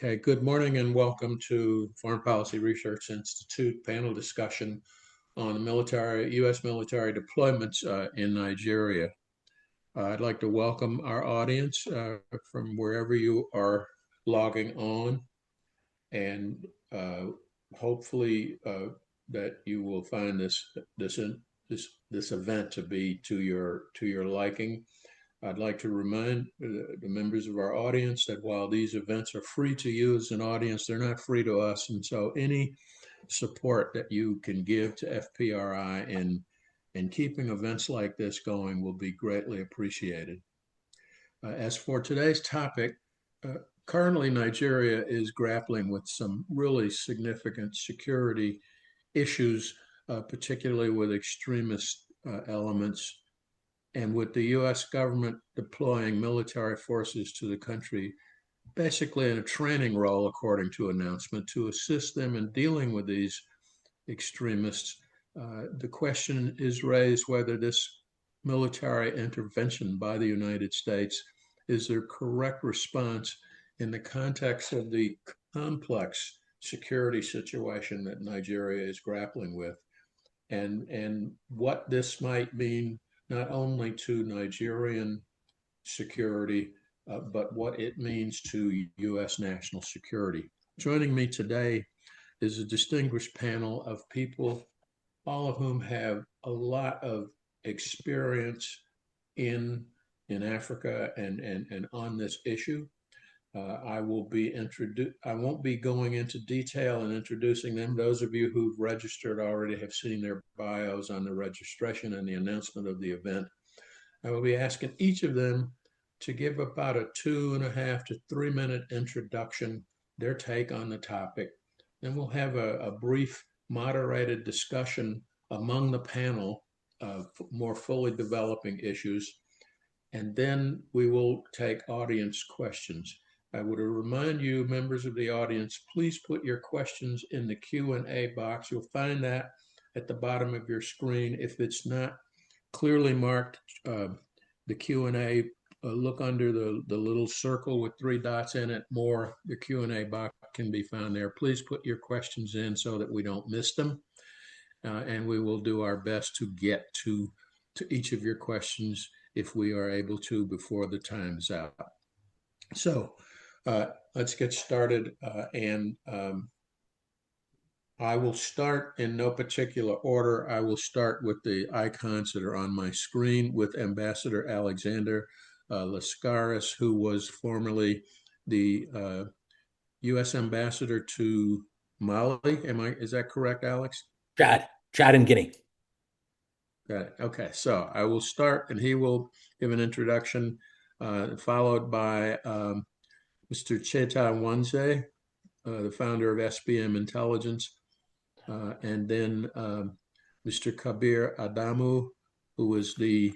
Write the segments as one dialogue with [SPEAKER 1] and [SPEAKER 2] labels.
[SPEAKER 1] Okay, good morning and welcome to Foreign Policy Research Institute panel discussion on the U.S. military deployments in Nigeria. I'd like to welcome our audience from wherever you are logging on, and hopefully that you will find this event to be to your liking. I'd like to remind the members of our audience that while these events are free to you as an audience, they're not free to us. And so any support that you can give to FPRI in keeping events like this going will be greatly appreciated. As for today's topic, currently Nigeria is grappling with some really significant security issues, particularly with extremist elements, and with the U.S. government deploying military forces to the country, basically in a training role, according to announcement, to assist them in dealing with these extremists. The question is raised whether this military intervention by the United States is the correct response in the context of the complex security situation that Nigeria is grappling with, and what this might mean not only to Nigerian security, but what it means to U.S. national security. Joining me today is a distinguished panel of people, all of whom have a lot of experience in Africa and on this issue. I won't be going into detail and introducing them. Those of you who've registered already have seen their bios on the registration and the announcement of the event. I will be asking each of them to give about a 2.5 to 3 minute introduction, their take on the topic. Then we'll have a brief moderated discussion among the panel of more fully developing issues. And then we will take audience questions. I would remind you, members of the audience, please put your questions in the Q&A box. You'll find that at the bottom of your screen. If it's not clearly marked, the Q&A, look under the little circle with 3 dots in it. The Q&A box can be found there. Please put your questions in so that we don't miss them. And we will do our best to get to each of your questions if we are able to before the time's out. So let's get started, and I will start in no particular order. I will start with the icons that are on my screen with Ambassador Alexander Lascaris, who was formerly the U.S. Ambassador to Mali. Is that correct, Alex?
[SPEAKER 2] Chad and Guinea.
[SPEAKER 1] Got it. Okay, so I will start, and he will give an introduction, followed by Mr. Cheta Nwanze, the founder of SBM Intelligence, and then Mr. Kabir Adamu, who is the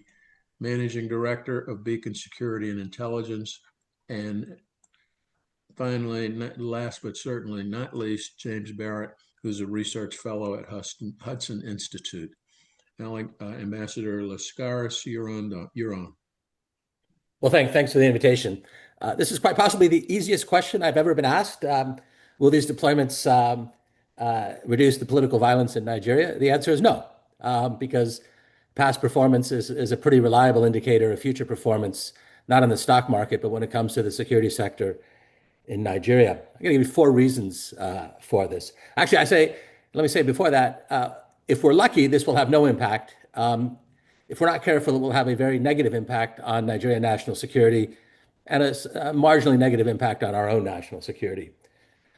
[SPEAKER 1] managing director of Beacon Security and Intelligence, and finally, last but certainly not least, James Barnett, who's a research fellow at Hudson Institute. Now, Ambassador Lascaris, you're on.
[SPEAKER 2] Well, thanks for the invitation. This is quite possibly the easiest question I've ever been asked. Will these deployments reduce the political violence in Nigeria? The answer is no, because past performance is a pretty reliable indicator of future performance, not in the stock market, but when it comes to the security sector in Nigeria. I'm going to give you 4 reasons for this. Actually, let me say before that, if we're lucky, this will have no impact. If we're not careful, it will have a very negative impact on Nigerian national security and a marginally negative impact on our own national security.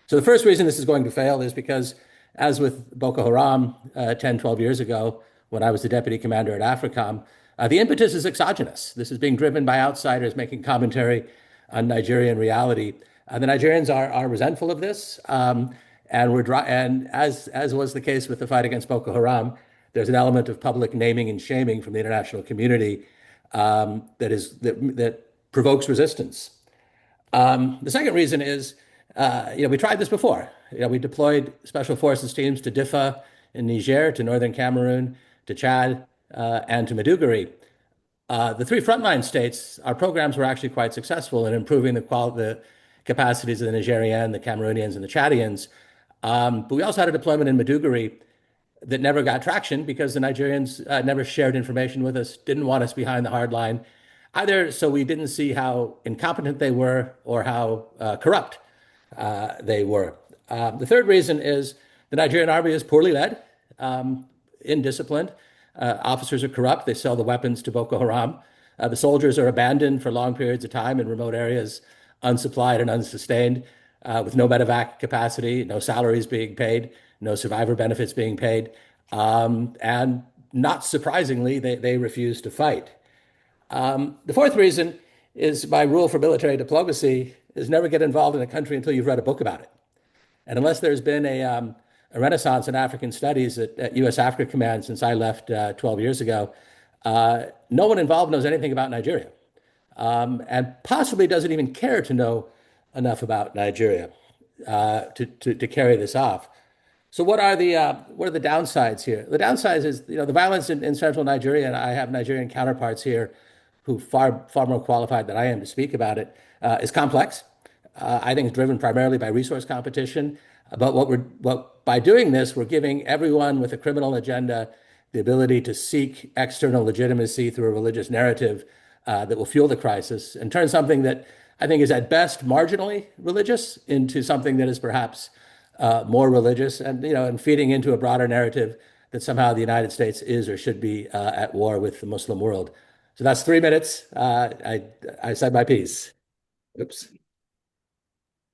[SPEAKER 2] So the first reason this is going to fail is because, as with Boko Haram 10, 12 years ago, when I was the deputy commander at AFRICOM, the impetus is exogenous. This is being driven by outsiders making commentary on Nigerian reality. The Nigerians are resentful of this, and as was the case with the fight against Boko Haram, there's an element of public naming and shaming from the international community that provokes resistance. The second reason is, we tried this before. We deployed special forces teams to Diffa in Niger, to northern Cameroon, to Chad, and to Maiduguri. The 3 frontline states, our programs were actually quite successful in improving the capacities of the Nigerian, the Cameroonians, and the Chadians. But we also had a deployment in Maiduguri that never got traction because the Nigerians never shared information with us, didn't want us behind the hard line, either so we didn't see how incompetent they were or how corrupt they were. The third reason is the Nigerian army is poorly led, indisciplined. Officers are corrupt. They sell the weapons to Boko Haram. The soldiers are abandoned for long periods of time in remote areas, unsupplied and unsustained, with no medevac capacity, no salaries being paid, no survivor benefits being paid. And not surprisingly, they refuse to fight. The fourth reason is my rule for military diplomacy is never get involved in a country until you've read a book about it. And unless there's been a renaissance in African studies at U.S. Africa Command since I left 12 years ago, no one involved knows anything about Nigeria, and possibly doesn't even care to know enough about Nigeria to carry this off. So what are the downsides here? The downsides is the violence in central Nigeria, and I have Nigerian counterparts here who far more qualified than I am to speak about it, is complex. I think it's driven primarily by resource competition. But by doing this, we're giving everyone with a criminal agenda the ability to seek external legitimacy through a religious narrative that will fuel the crisis and turn something that I think is at best marginally religious into something that is perhaps more religious, and feeding into a broader narrative that somehow the United States is or should be at war with the Muslim world. So that's 3 minutes. I said my piece. Oops.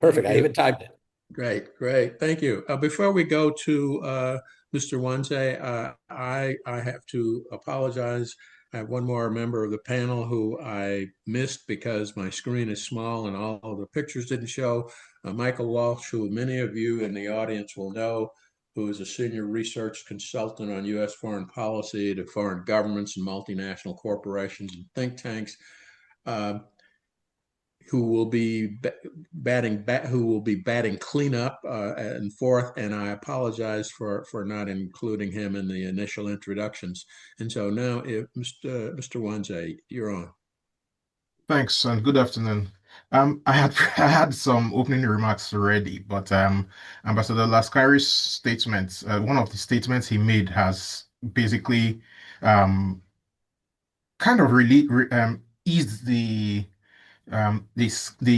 [SPEAKER 2] Perfect. I even typed it.
[SPEAKER 1] Great, great. Thank you. Before we go to Mr. Nwanze, I have to apologize. I have one more member of the panel who I missed because my screen is small and all of the pictures didn't show. Michael Walsh, who many of you in the audience will know, who is a senior research consultant on U.S. foreign policy to foreign governments and multinational corporations and think tanks. Who will be batting cleanup and forth, and I apologize for not including him in the initial introductions. And so now, if Mr. Nwanze, you're on.
[SPEAKER 3] Thanks and good afternoon. I had some opening remarks already, but Ambassador Laskari's statement, one of the statements he made has basically kind of really eased the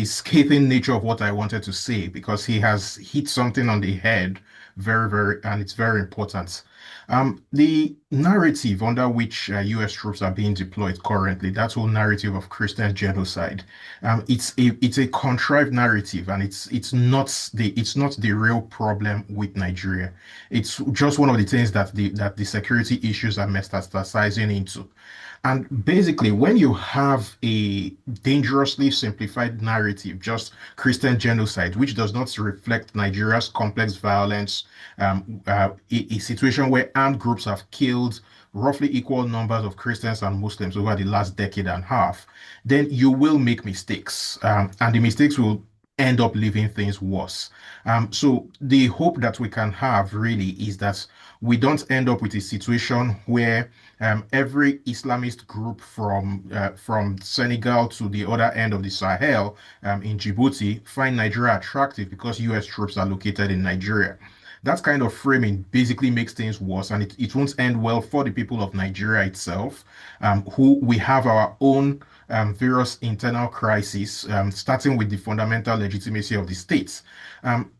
[SPEAKER 3] scathing nature of what I wanted to say because he has hit something on the head and it's very important. The narrative under which U.S. troops are being deployed currently, that whole narrative of Christian genocide, it's a contrived narrative, and it's not the real problem with Nigeria. It's just one of the things that the security issues are metastasizing into. And basically, when you have a dangerously simplified narrative, just Christian genocide, which does not reflect Nigeria's complex violence, a situation where armed groups have killed roughly equal numbers of Christians and Muslims over the last decade and a half, then you will make mistakes, and the mistakes will end up leaving things worse. So the hope that we can have really is that we don't end up with a situation where every Islamist group from Senegal to the other end of the Sahel in Djibouti find Nigeria attractive because U.S. troops are located in Nigeria. That kind of framing basically makes things worse, and it won't end well for the people of Nigeria itself, who we have our own various internal crises, starting with the fundamental legitimacy of the states.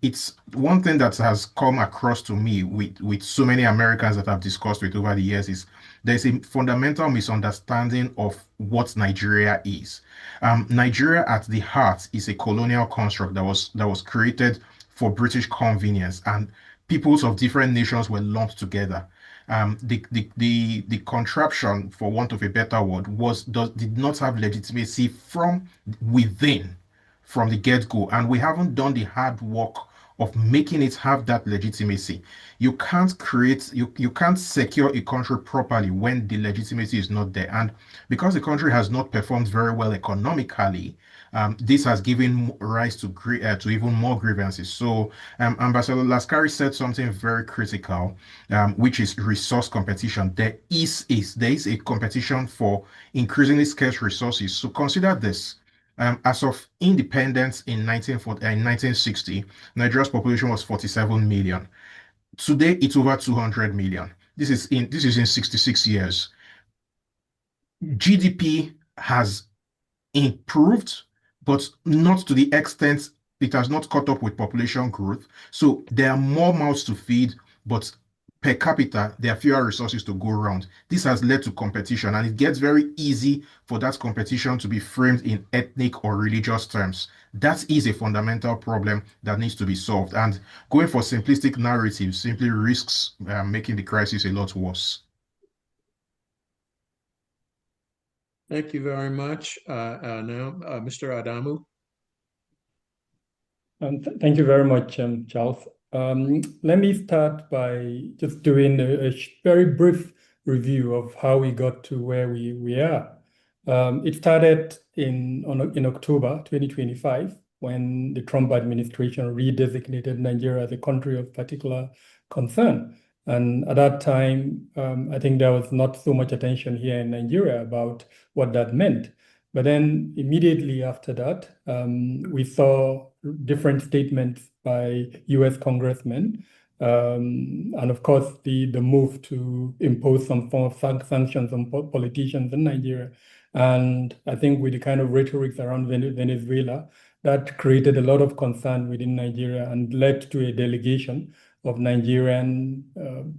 [SPEAKER 3] It's one thing that has come across to me with so many Americans that I've discussed with over the years is there's a fundamental misunderstanding of what Nigeria is. Nigeria at the heart is a colonial construct that was created for British convenience, and peoples of different nations were lumped together. The contraption, for want of a better word, did not have legitimacy from within, from the get-go, and we haven't done the hard work of making it have that legitimacy. You can't secure a country properly when the legitimacy is not there. And because the country has not performed very well economically, this has given rise to even more grievances. So Ambassador Laskari said something very critical, which is resource competition. There is a competition for increasingly scarce resources. So consider this. As of independence in 1960, Nigeria's population was 47 million. Today, it's over 200 million. This is in 66 years. GDP has improved, but not to the extent it has not caught up with population growth. So there are more mouths to feed, but per capita, there are fewer resources to go around. This has led to competition, and it gets very easy for that competition to be framed in ethnic or religious terms. That is a fundamental problem that needs to be solved. And going for simplistic narratives simply risks making the crisis a lot worse.
[SPEAKER 1] Thank you very much. Now, Mr. Adamu.
[SPEAKER 4] Thank you very much, Charles. Let me start by just doing a very brief review of how we got to where we are. It started in October 2025 when the Trump administration redesignated Nigeria as a country of particular concern. And at that time, I think there was not so much attention here in Nigeria about what that meant. But then immediately after that, we saw different statements by US congressmen, and of course the move to impose some form of sanctions on politicians in Nigeria. And I think with the kind of rhetoric around Venezuela, that created a lot of concern within Nigeria and led to a delegation of Nigerian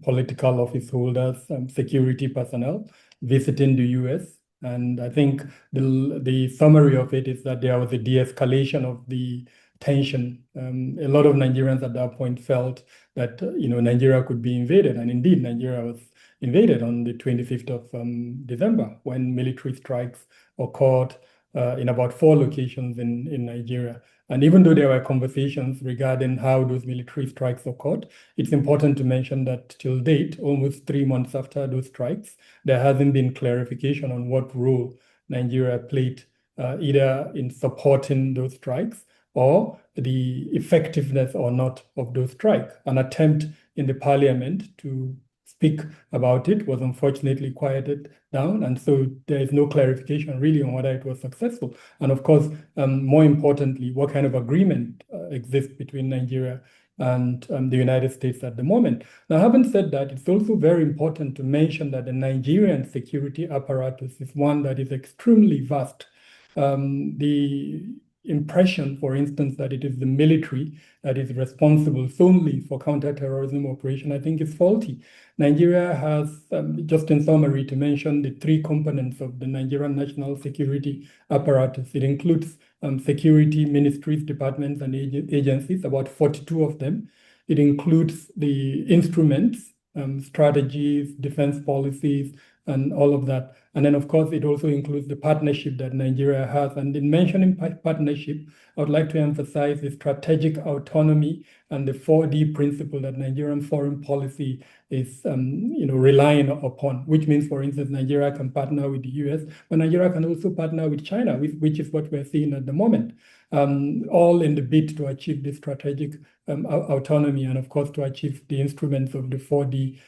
[SPEAKER 4] political office holders and security personnel visiting the US. And I think the summary of it is that there was a de-escalation of the tension. A lot of Nigerians at that point felt that Nigeria could be invaded, and indeed Nigeria was invaded on the 25th of December when military strikes occurred in about 4 locations in Nigeria. And even though there were conversations regarding how those military strikes occurred, it's important to mention that till date, almost 3 months after those strikes, there hasn't been clarification on what role Nigeria played either in supporting those strikes or the effectiveness or not of those strikes. An attempt in the parliament to speak about it was unfortunately quieted down, and so there is no clarification really on whether it was successful. And of course, more importantly, what kind of agreement exists between Nigeria and the United States at the moment. Now, having said that, it's also very important to mention that the Nigerian security apparatus is one that is extremely vast. The impression, for instance, that it is the military that is responsible solely for counterterrorism operation, I think is faulty. Nigeria has, just in summary, to mention the 3 components of the Nigerian national security apparatus. It includes security ministries, departments, and agencies, about 42 of them. It includes the instruments, strategies, defense policies, and all of that. And then, of course, it also includes the partnership that Nigeria has. And in mentioning partnership, I would like to emphasize the strategic autonomy and the 4D principle that Nigerian foreign policy is relying upon, which means, for instance, Nigeria can partner with the US, but Nigeria can also partner with China, which is what we're seeing at the moment, all in the bid to achieve this strategic autonomy and, of course, to achieve the instruments of the 4D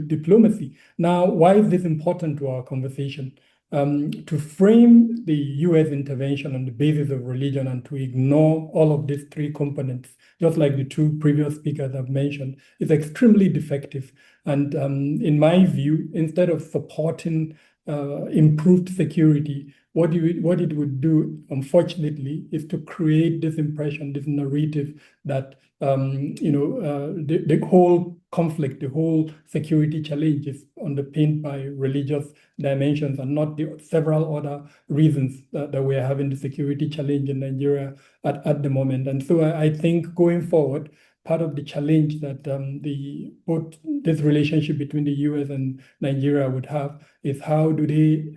[SPEAKER 4] diplomacy. Now, why is this important to our conversation? To frame the US intervention on the basis of religion and to ignore all of these 3 components, just like the 2 previous speakers have mentioned, is extremely defective. And in my view, instead of supporting improved security, what it would do, unfortunately, is to create this impression, this narrative that the whole conflict, the whole security challenge is underpinned by religious dimensions and not the several other reasons that we are having the security challenge in Nigeria at the moment. And so I think going forward, part of the challenge that both this relationship between the US and Nigeria would have is how do they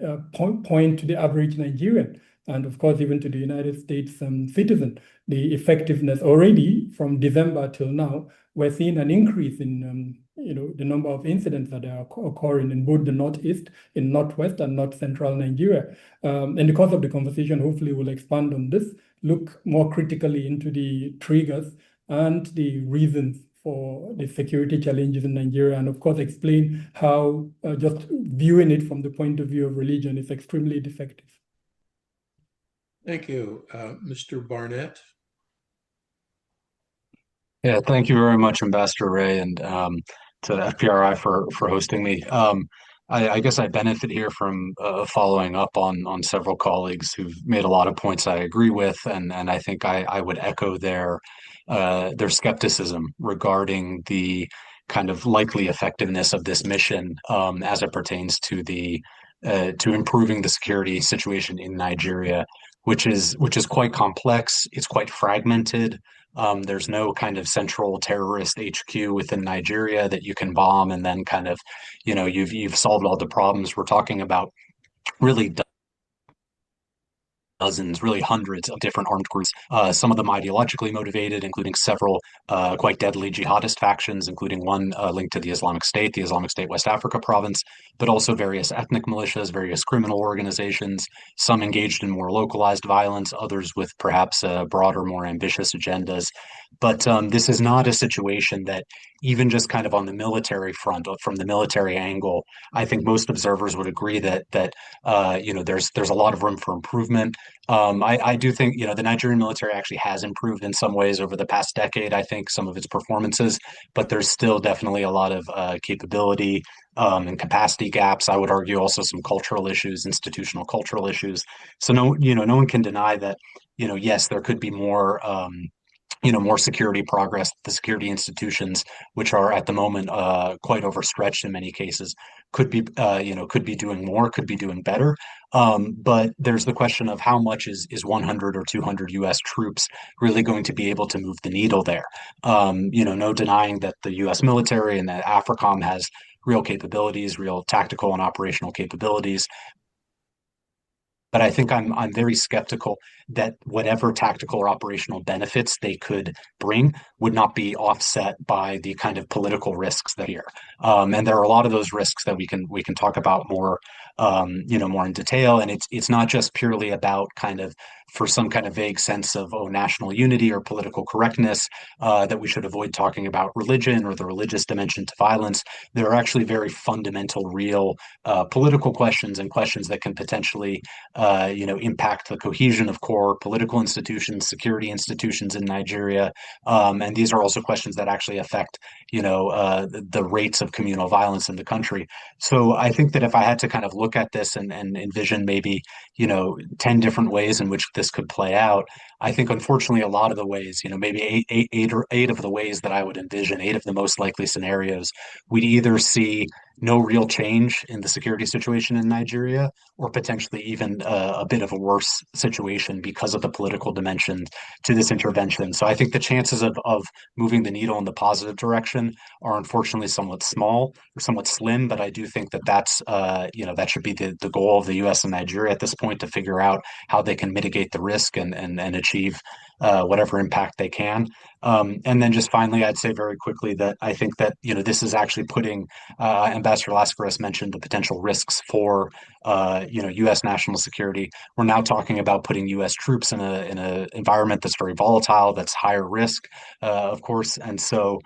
[SPEAKER 4] point to the average Nigerian and, of course, even to the United States citizen, the effectiveness. Already from December till now, we're seeing an increase in the number of incidents that are occurring in both the Northeast, in Northwest, and North Central Nigeria. In the course of the conversation, hopefully we'll expand on this, look more critically into the triggers and the reasons for the security challenges in Nigeria, and of course explain how just viewing it from the point of view of religion is extremely defective.
[SPEAKER 1] Thank you. Mr. Barnett?
[SPEAKER 5] Yeah, thank you very much, Ambassador Ray, and to the FPRI for hosting me. I guess I benefit here from following up on several colleagues who've made a lot of points I agree with, and I think I would echo their skepticism regarding the kind of likely effectiveness of this mission as it pertains to the to improving the security situation in Nigeria, which is quite complex. It's quite fragmented. There's no kind of central terrorist HQ within Nigeria that you can bomb and then kind of, you've solved all the problems. We're talking about really dozens, really hundreds of different armed groups, some of them ideologically motivated, including several quite deadly jihadist factions, including one linked to the Islamic State West Africa province, but also various ethnic militias, various criminal organizations, some engaged in more localized violence, others with perhaps broader, more ambitious agendas. But this is not a situation that, even just kind of on the military front, from the military angle, I think most observers would agree that there's a lot of room for improvement. I do think, the Nigerian military actually has improved in some ways over the past decade, I think, some of its performances, but there's still definitely a lot of capability and capacity gaps. I would argue also some cultural issues, institutional cultural issues. So no one can deny that, yes, there could be more security progress. The security institutions, which are at the moment quite overstretched in many cases, could be doing more, could be doing better. But there's the question of how much is 100 or 200 U.S. troops really going to be able to move the needle there. No denying that the U.S. military and that AFRICOM has real capabilities, real tactical and operational capabilities. But I think I'm very skeptical that whatever tactical or operational benefits they could bring would not be offset by the kind of political risks that are here. And there are a lot of those risks that we can talk about more, more in detail. And it's not just purely about kind of for some kind of vague sense of national unity or political correctness that we should avoid talking about religion or the religious dimension to violence. There are actually very fundamental, real political questions and questions that can potentially impact the cohesion of core political institutions, security institutions in Nigeria. And these are also questions that actually affect, the rates of communal violence in the country. So I think that if I had to kind of look at this and envision maybe, 10 different ways in which this could play out, I think unfortunately a lot of the ways, maybe eight of the ways that I would envision, eight of the most likely scenarios, we'd either see no real change in the security situation in Nigeria, or potentially even a bit of a worse situation because of the political dimension to this intervention. So I think the chances of moving the needle in the positive direction are unfortunately somewhat small or somewhat slim. But I do think that that should be the goal of the U.S. and Nigeria at this point, to figure out how they can mitigate the risk and achieve whatever impact they can. And then just finally, I'd say very quickly that I think that, this is actually putting, Ambassador Lascaris mentioned the potential risks for, U.S. national security. We're now talking about putting U.S. troops in a environment that's very volatile, that's higher risk, of course. And so,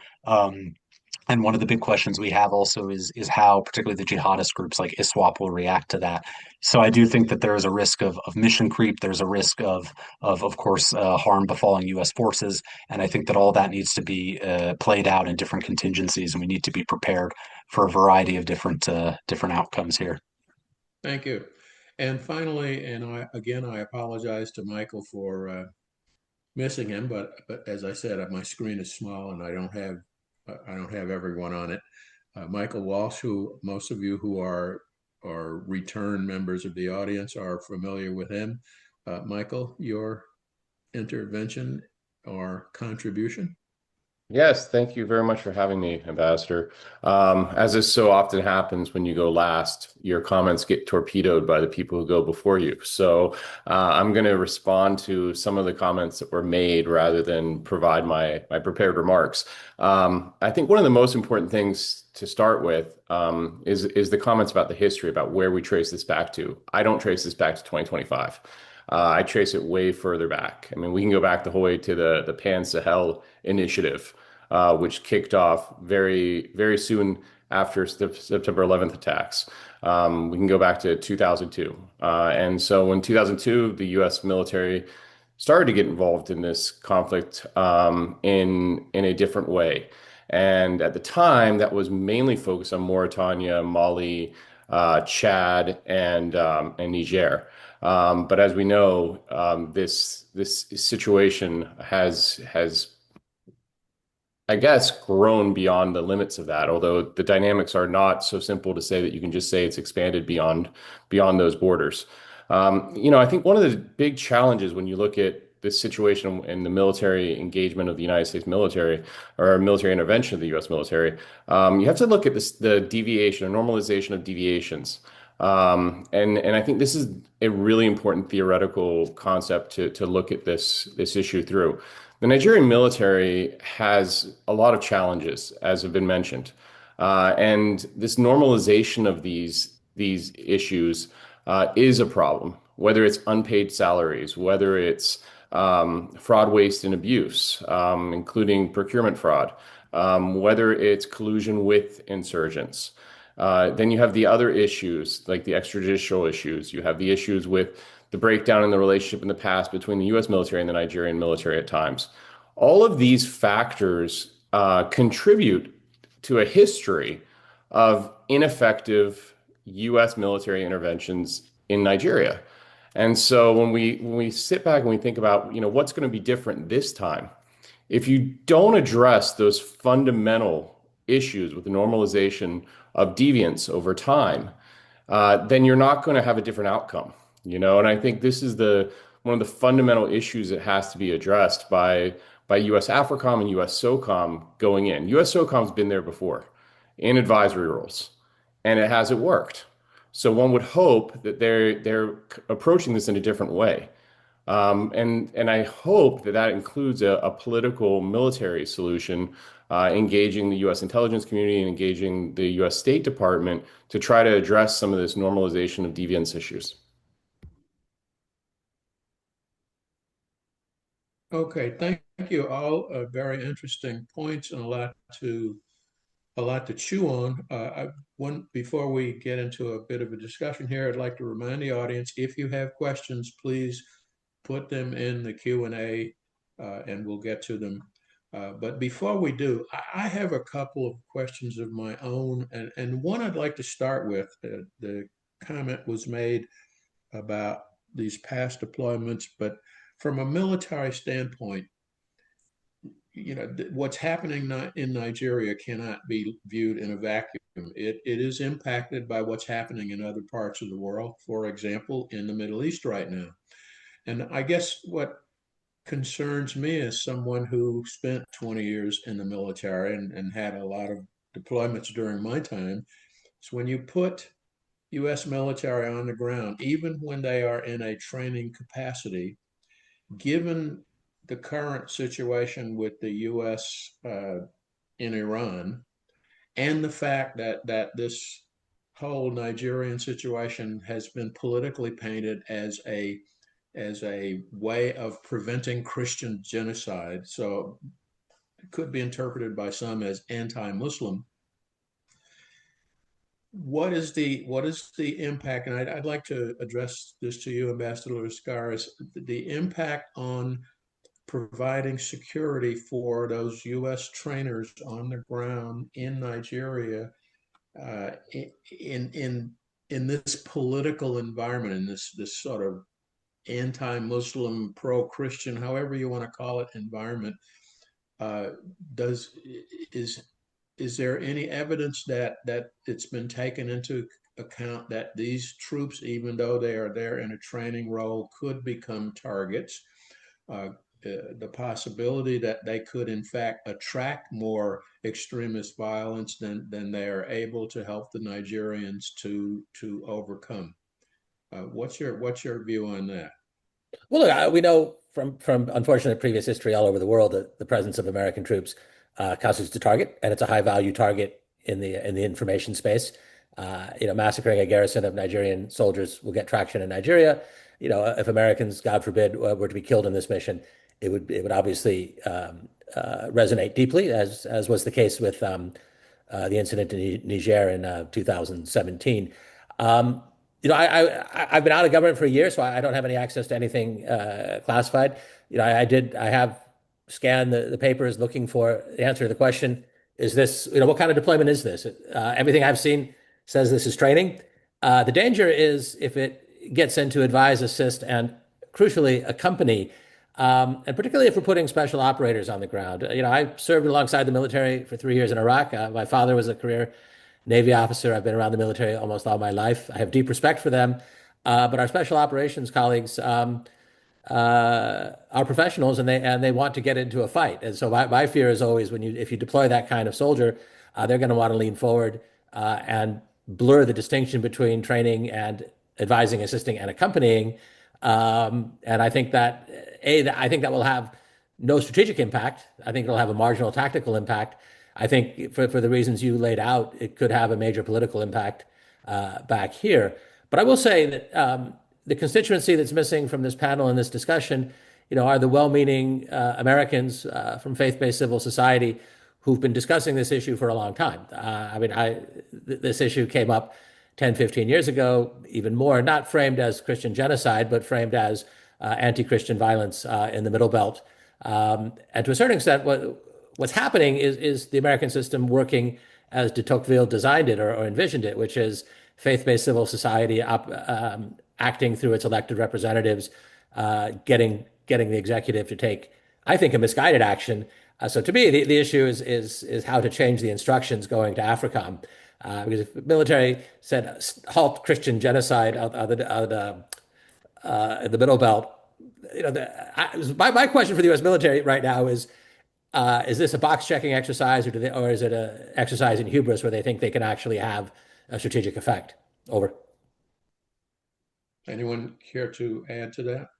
[SPEAKER 5] and one of the big questions we have also is how particularly the jihadist groups like ISWAP will react to that. So I do think that there is a risk of mission creep. There's a risk of course, harm befalling U.S. forces. And I think that all that needs to be played out in different contingencies, and we need to be prepared for a variety of different outcomes here.
[SPEAKER 1] Thank you. And finally, and I apologize to Michael for missing him, but as I said, my screen is small and I don't have everyone on it. Michael Walsh, who most of you who are return members of the audience are familiar with him. Michael, your intervention or contribution?
[SPEAKER 6] Yes, thank you very much for having me, Ambassador. As this so often happens when you go last, your comments get torpedoed by the people who go before you. So I'm going to respond to some of the comments that were made rather than provide my prepared remarks. I think one of the most important things to start with is the comments about the history, about where we trace this back to. I don't trace this back to 2025. I trace it way further back. I mean, we can go back the whole way to the Pan Sahel initiative, which kicked off very, very soon after the September 11th attacks. We can go back to 2002. And so in 2002, the U.S. military started to get involved in this conflict in a different way. And at the time, that was mainly focused on Mauritania, Mali, Chad, and Niger. But as we know, this situation has I guess grown beyond the limits of that. Although the dynamics are not so simple to say that you can just say it's expanded beyond those borders. I think one of the big challenges when you look at this situation and the military engagement of the United States military or military intervention of the U.S. military, you have to look at the deviation or normalization of deviations. And I think this is a really important theoretical concept to look at this issue through. The Nigerian military has a lot of challenges, as have been mentioned, and this normalization of these issues is a problem. Whether it's unpaid salaries, whether it's fraud, waste, and abuse, including procurement fraud, whether it's collusion with insurgents. Then you have the other issues, like the extrajudicial issues. You have the issues with the breakdown in the relationship in the past between the U.S. military and the Nigerian military at times. All of these factors contribute to a history of ineffective U.S. military interventions in Nigeria. And so when we sit back and we think about, what's going to be different this time, if you don't address those fundamental issues with the normalization of deviance over time, then you're not going to have a different outcome, And I think this is one of the fundamental issues that has to be addressed by U.S. AFRICOM and U.S. SOCOM going in. U.S. SOCOM's been there before in advisory roles, and it hasn't worked. So one would hope that they're approaching this in a different way. And I hope that includes a political military solution, engaging the U.S. intelligence community and engaging the U.S. State Department to try to address some of this normalization of deviance issues.
[SPEAKER 1] Okay, thank you all. Very interesting points and a lot to chew on. Before we get into a bit of a discussion here, I'd like to remind the audience, if you have questions, please put them in the Q&A and we'll get to them. But before we do, I have a couple of questions of my own, and one I'd like to start with. The comment was made about these past deployments, but from a military standpoint, what's happening in Nigeria cannot be viewed in a vacuum. It is impacted by what's happening in other parts of the world, for example, in the Middle East right now. And I guess what concerns me as someone who spent 20 years in the military and had a lot of deployments during my time is when you put U.S. military on the ground, even when they are in a training capacity, given the current situation with the U.S. In Iran, and the fact that this whole Nigerian situation has been politically painted as a way of preventing Christian genocide, so it could be interpreted by some as anti-Muslim. What is the impact? And I'd like to address this to you, Ambassador Lascaris, the impact on providing security for those U.S. trainers on the ground in Nigeria in this political environment, in this sort of anti-Muslim, pro-Christian, however you want to call it, environment. Is there any evidence that it's been taken into account that these troops, even though they are there in a training role, could become targets? The possibility that they could in fact attract more extremist violence than they are able to help the Nigerians to overcome. What's your view on that?
[SPEAKER 2] Well, look, we know from unfortunate previous history all over the world that the presence of American troops constitutes a target, and it's a high value target in the information space. Massacring a garrison of Nigerian soldiers will get traction in Nigeria. If Americans, God forbid, were to be killed in this mission, it would obviously resonate deeply, as was the case with the incident in Niger in 2017. I've been out of government for a year, so I don't have any access to anything classified. I have scanned the papers looking for the answer to the question: is this, what kind of deployment is this? Everything I've seen says this is training. The danger is if it gets into advise, assist, and crucially accompany, and particularly if we're putting special operators on the ground. I served alongside the military for 3 years in Iraq. My father was a career Navy officer. I've been around the military almost all my life. I have deep respect for them. But our special operations colleagues are professionals, and they want to get into a fight. And so my fear is always if you deploy that kind of soldier, they're going to want to lean forward and blur the distinction between training and advising, assisting, and accompanying. And I think that will have no strategic impact. I think it'll have a marginal tactical impact. I think for the reasons you laid out, it could have a major political impact back here. But I will say that the constituency that's missing from this panel and this discussion, are the well-meaning Americans from faith-based civil society who've been discussing this issue for a long time. This issue came up 10, 15 years ago, even more, not framed as Christian genocide, but framed as anti-Christian violence in the Middle Belt. And to a certain extent, what's happening is the American system working as de Tocqueville designed it or envisioned it, which is faith-based civil society acting through its elected representatives, getting the executive to take, I think, a misguided action. So to me, the issue is how to change the instructions going to AFRICOM. Because if the military said halt Christian genocide out in the Middle Belt, my question for the U.S. military right now is this a box checking exercise, or is it an exercise in hubris where they think they can actually have a strategic effect? Over.
[SPEAKER 1] Anyone care to add to that?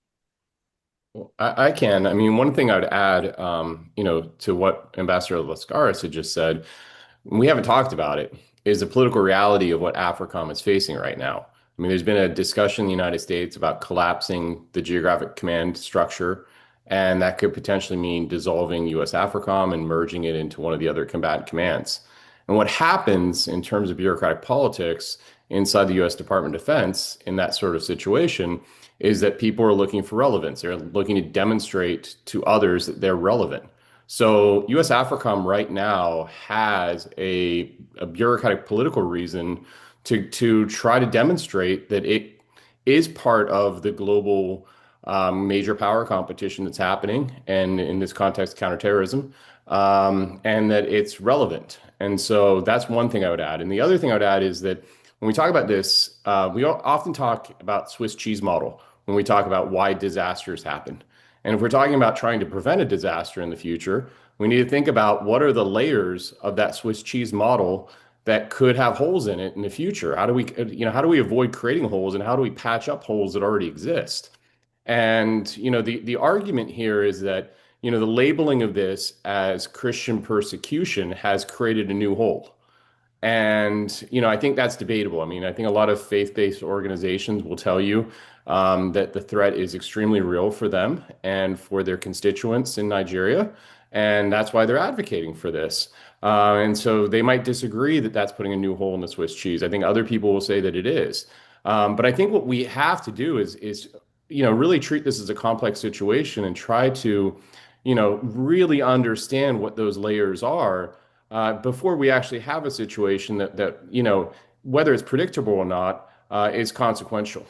[SPEAKER 6] Well, I can. One thing I would add, to what Ambassador Lascaris had just said, we haven't talked about it, is the political reality of what AFRICOM is facing right now. There's been a discussion in the United States about collapsing the geographic command structure, and that could potentially mean dissolving U.S. AFRICOM and merging it into one of the other combatant commands. And what happens in terms of bureaucratic politics inside the U.S. Department of Defense in that sort of situation is that people are looking for relevance. They're looking to demonstrate to others that they're relevant. So U.S. AFRICOM right now has a bureaucratic political reason to try to demonstrate that it is part of the global major power competition that's happening, and in this context, counterterrorism, and that it's relevant. And so that's one thing I would add. And the other thing I would add is that when we talk about this, we often talk about Swiss cheese model when we talk about why disasters happen. And if we're talking about trying to prevent a disaster in the future, we need to think about what are the layers of that Swiss cheese model that could have holes in it in the future. How do we avoid creating holes, and how do we patch up holes that already exist? And the argument here is that the labeling of this as Christian persecution has created a new hole. And I think that's debatable. I think a lot of faith-based organizations will tell you that the threat is extremely real for them and for their constituents in Nigeria, and that's why they're advocating for this. And so they might disagree that that's putting a new hole in the Swiss cheese. I think other people will say that it is. But I think what we have to do is really treat this as a complex situation and try to really understand what those layers are before we actually have a situation that whether it's predictable or not is consequential.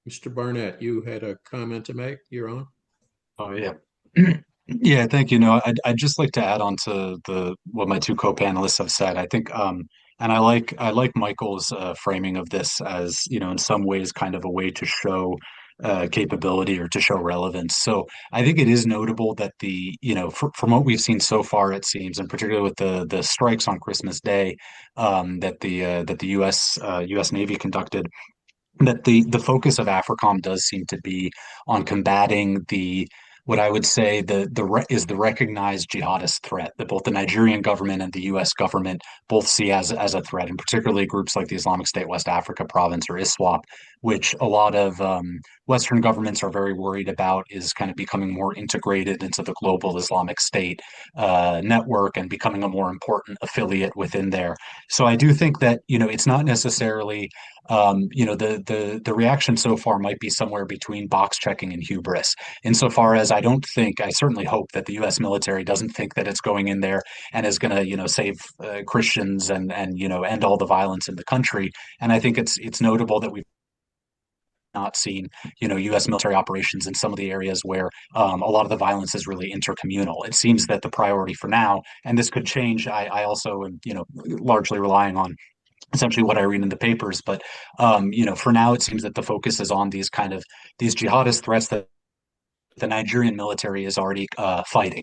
[SPEAKER 1] Mr. Barnett, you had a comment to make. You're on.
[SPEAKER 5] Oh, yeah. Yeah, thank you. No, I'd just like to add on to what my two co-panelists have said. I think, and I like Michael's framing of this as, in some ways kind of a way to show capability or to show relevance. So I think it is notable that from what we've seen so far, it seems, and particularly with the strikes on Christmas Day, that the U.S. Navy conducted, that the focus of AFRICOM does seem to be on combating the what I would say is the recognized jihadist threat that both the Nigerian government and the U.S. government both see as a threat, and particularly groups like the Islamic State West Africa Province, or ISWAP, which a lot of Western governments are very worried about, is kind of becoming more integrated into the global Islamic State network and becoming a more important affiliate within there. So I do think that, it's not necessarily, the reaction so far might be somewhere between box checking and hubris, insofar as I certainly hope that the U.S. military doesn't think that it's going in there and is going to, save Christians and end all the violence in the country. And I think it's notable that we've not seen, U.S. military operations in some of the areas where a lot of the violence is really intercommunal. It seems that the priority for now, and this could change, I also am, largely relying on essentially what I read in the papers, but for now it seems that the focus is on these jihadist threats that the Nigerian military is already fighting,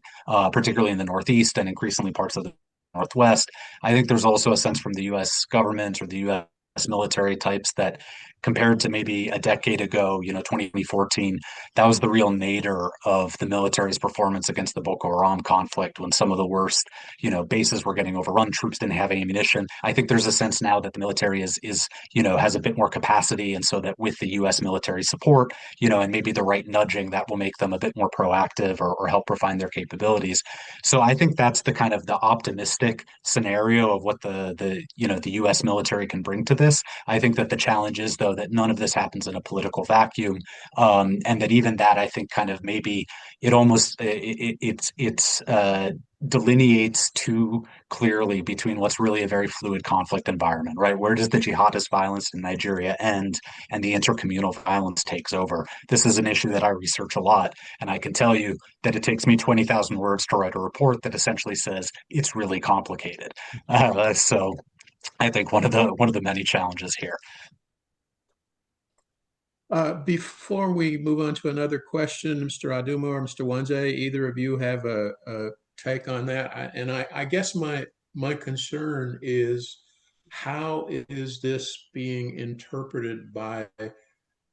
[SPEAKER 5] particularly in the Northeast and increasingly parts of the Northwest. I think there's also a sense from the U.S. government or the U.S. military types that, compared to maybe a decade ago, 2014, that was the real nadir of the military's performance against the Boko Haram conflict, when some of the worst, bases were getting overrun, troops didn't have ammunition. I think there's a sense now that the military is has a bit more capacity, and so that with the U.S. military support, and maybe the right nudging, that will make them a bit more proactive or help refine their capabilities. So I think that's the kind of the optimistic scenario of what the U.S. military can bring to this. I think that the challenge is, though, that none of this happens in a political vacuum, and that even that, I think, kind of maybe it almost delineates too clearly between what's really a very fluid conflict environment, right? Where does the jihadist violence in Nigeria end and the intercommunal violence takes over? This is an issue that I research a lot, and I can tell you that it takes me 20,000 words to write a report that essentially says it's really complicated. So I think one of the many challenges here.
[SPEAKER 1] Before we move on to another question, Mr. Adamu or Mr. Nwanze, either of you have a take on that? I guess my concern is, how is this being interpreted by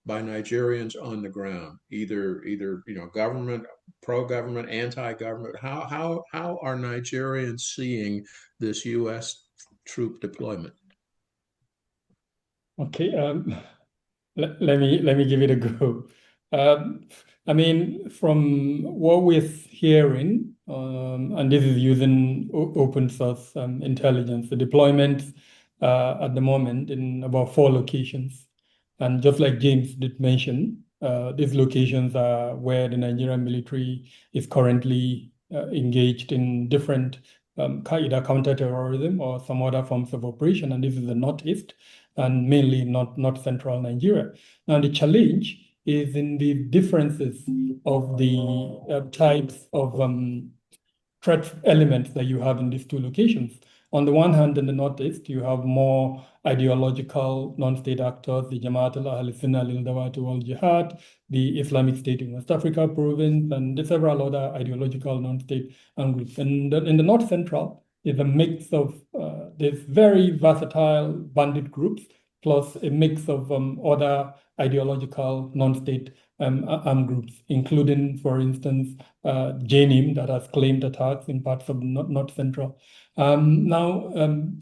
[SPEAKER 1] Nigerians on the ground, either government, pro-government, anti-government? How are Nigerians seeing this U.S. troop deployment?
[SPEAKER 4] Okay, let me give it a go. I mean, from what we're hearing, and this is using open source intelligence, the deployment at the moment in about 4 locations. And just like James did mention, these locations are where the Nigerian military is currently engaged in different either counterterrorism or some other forms of operation. And this is the Northeast and mainly not central Nigeria. Now, the challenge is in the differences of the types of threat elements that you have in these 2 locations. On the one hand, in the Northeast, you have more ideological non-state actors, the Jamaat al-Ahl Sunnah al-Dawat wal-Jihad, the Islamic State in West Africa Province, and several other ideological non-state groups. And in the North Central is a mix of these very versatile bandit groups, plus a mix of other ideological non-state groups, including, for instance, JNIM, that has claimed attacks in parts of North Central. Now,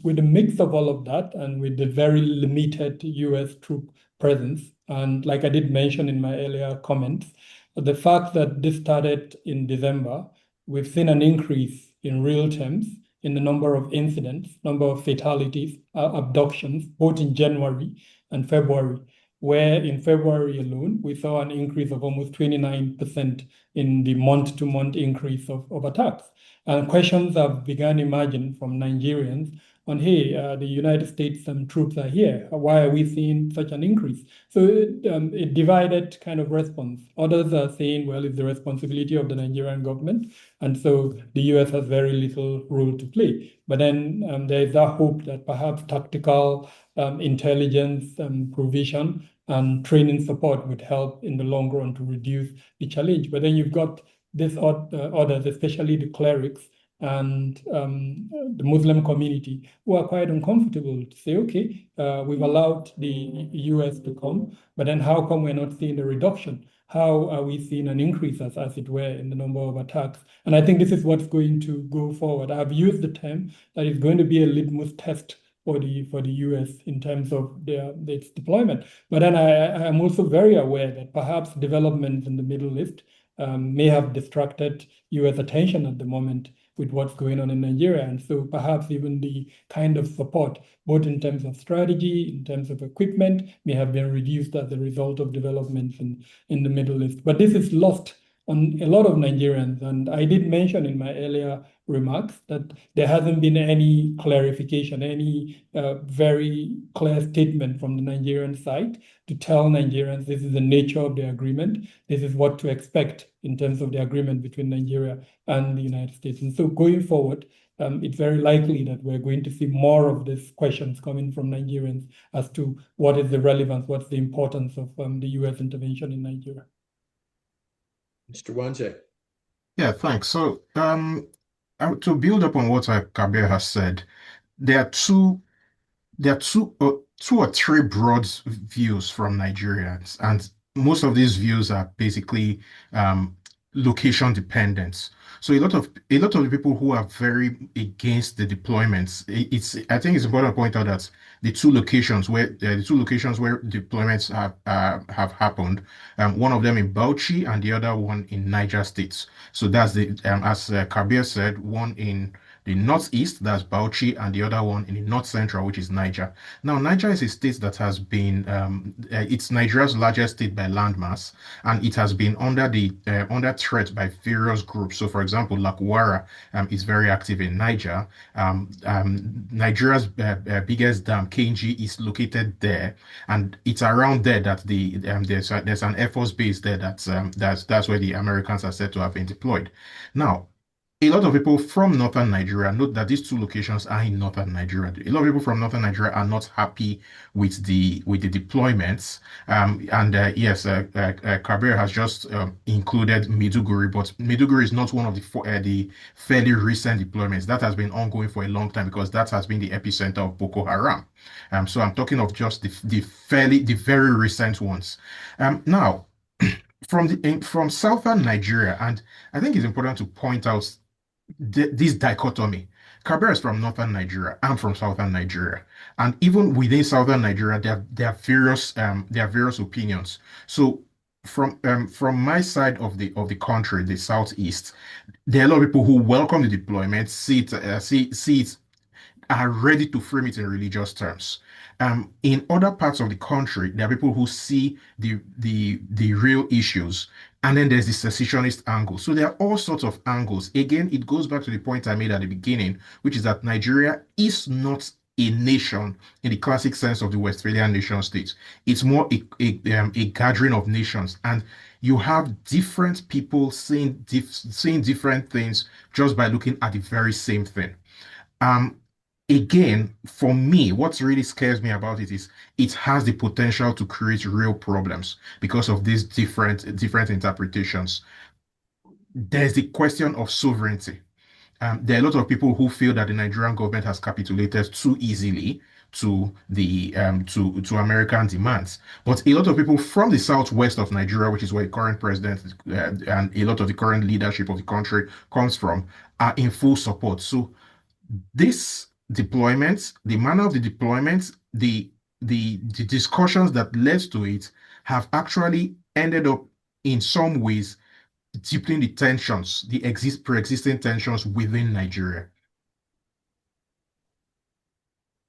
[SPEAKER 4] with the mix of all of that and with the very limited U.S. troop presence, and like I did mention in my earlier comments, the fact that this started in December, we've seen an increase in real terms in the number of incidents, number of fatalities, abductions, both in January and February, where in February alone, we saw an increase of almost 29% in the month-to-month increase of attacks. And questions have begun emerging from Nigerians on, hey, the United States troops are here. Why are we seeing such an increase? So it divided kind of response. Others are saying, well, it's the responsibility of the Nigerian government, and so the US has very little role to play. But then there is a hope that perhaps tactical intelligence provision and training support would help in the long run to reduce the challenge. But then you've got these others, especially the clerics and the Muslim community, who are quite uncomfortable to say, okay, we've allowed the US to come, but then how come we're not seeing a reduction? how are we seeing an increase, as it were, in the number of attacks? And I think this is what's going to go forward. I've used the term that it's going to be a litmus test for the US in terms of its deployment. But then I am also very aware that perhaps developments in the Middle East may have distracted US attention at the moment with what's going on in Nigeria. And so perhaps even the kind of support, both in terms of strategy, in terms of equipment, may have been reduced as a result of developments in the Middle East. But this is lost on a lot of Nigerians. And I did mention in my earlier remarks that there hasn't been any clarification, any very clear statement from the Nigerian side to tell Nigerians this is the nature of the agreement, this is what to expect in terms of the agreement between Nigeria and the United States. And so going forward, it's very likely that we're going to see more of these questions coming from Nigerians as to what is the relevance, what's the importance of the US intervention in Nigeria.
[SPEAKER 1] Mr. Nwanze.
[SPEAKER 3] Yeah, thanks. So, to build up on what Kabir has said, there are two or three broad views from Nigerians, and most of these views are basically location dependent. So a lot of the people who are very against the deployments, I think it's important to point out that the two locations where deployments have happened, one of them in Bauchi and the other one in Niger State. So that's the as Kabir said, one in the northeast, that's Bauchi, and the other one in the north central, which is Niger. Now, Niger is a state that has been, it's Nigeria's largest state by landmass, and it has been under threat by various groups. So, for example, Lakwara is very active in Niger. Nigeria's biggest dam, KNG, is located there, and it's around there that there's an Air Force base there that's where the Americans are said to have been deployed. Now, a lot of people from northern Nigeria note that these two locations are in northern Nigeria. A lot of people from northern Nigeria are not happy with the deployments. Yes, Kabir has just included Maiduguri, but Maiduguri is not one of the fairly recent deployments. That has been ongoing for a long time because that has been the epicenter of Boko Haram. So I'm talking of just the very recent ones. Now, from southern Nigeria, and I think it's important to point out this dichotomy. Kabir is from northern Nigeria. I'm from southern Nigeria, and even within southern Nigeria, there are various opinions. So from my side of the country, the southeast, there are a lot of people who welcome the deployment, see it, are ready to frame it in religious terms. In other parts of the country, there are people who see the real issues, and then there's the secessionist angle. So there are all sorts of angles. Again, it goes back to the point I made at the beginning, which is that Nigeria is not a nation in the classic sense of the Westphalian nation state. It's more a gathering of nations, and you have different people seeing different things just by looking at the very same thing. Again, for me, what really scares me about it is it has the potential to create real problems because of these different interpretations. There's the question of sovereignty. There are a lot of people who feel that the Nigerian government has capitulated too easily to the to American demands. But a lot of people from the southwest of Nigeria, which is where the current president and a lot of the current leadership of the country comes from, are in full support. So this deployments, the manner of the deployments, the discussions that led to it have actually ended up in some ways deepening the tensions, the pre-existing tensions within Nigeria.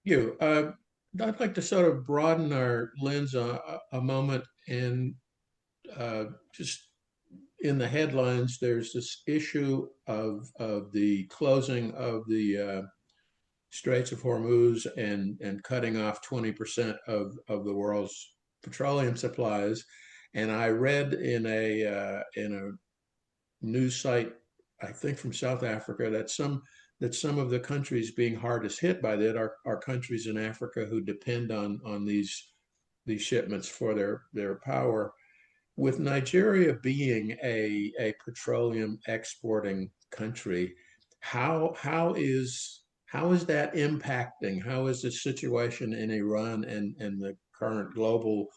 [SPEAKER 1] I'd like to sort of broaden our lens a moment, and just in the headlines, there's this issue of the closing of the Straits of Hormuz and cutting off 20% of the world's petroleum supplies. And I read in a news site, I think from South Africa, that some of the countries being hardest hit by that are countries in Africa who depend on these shipments for their power. With Nigeria being a petroleum exporting country, how is that impacting? How is the situation in Iran and the current global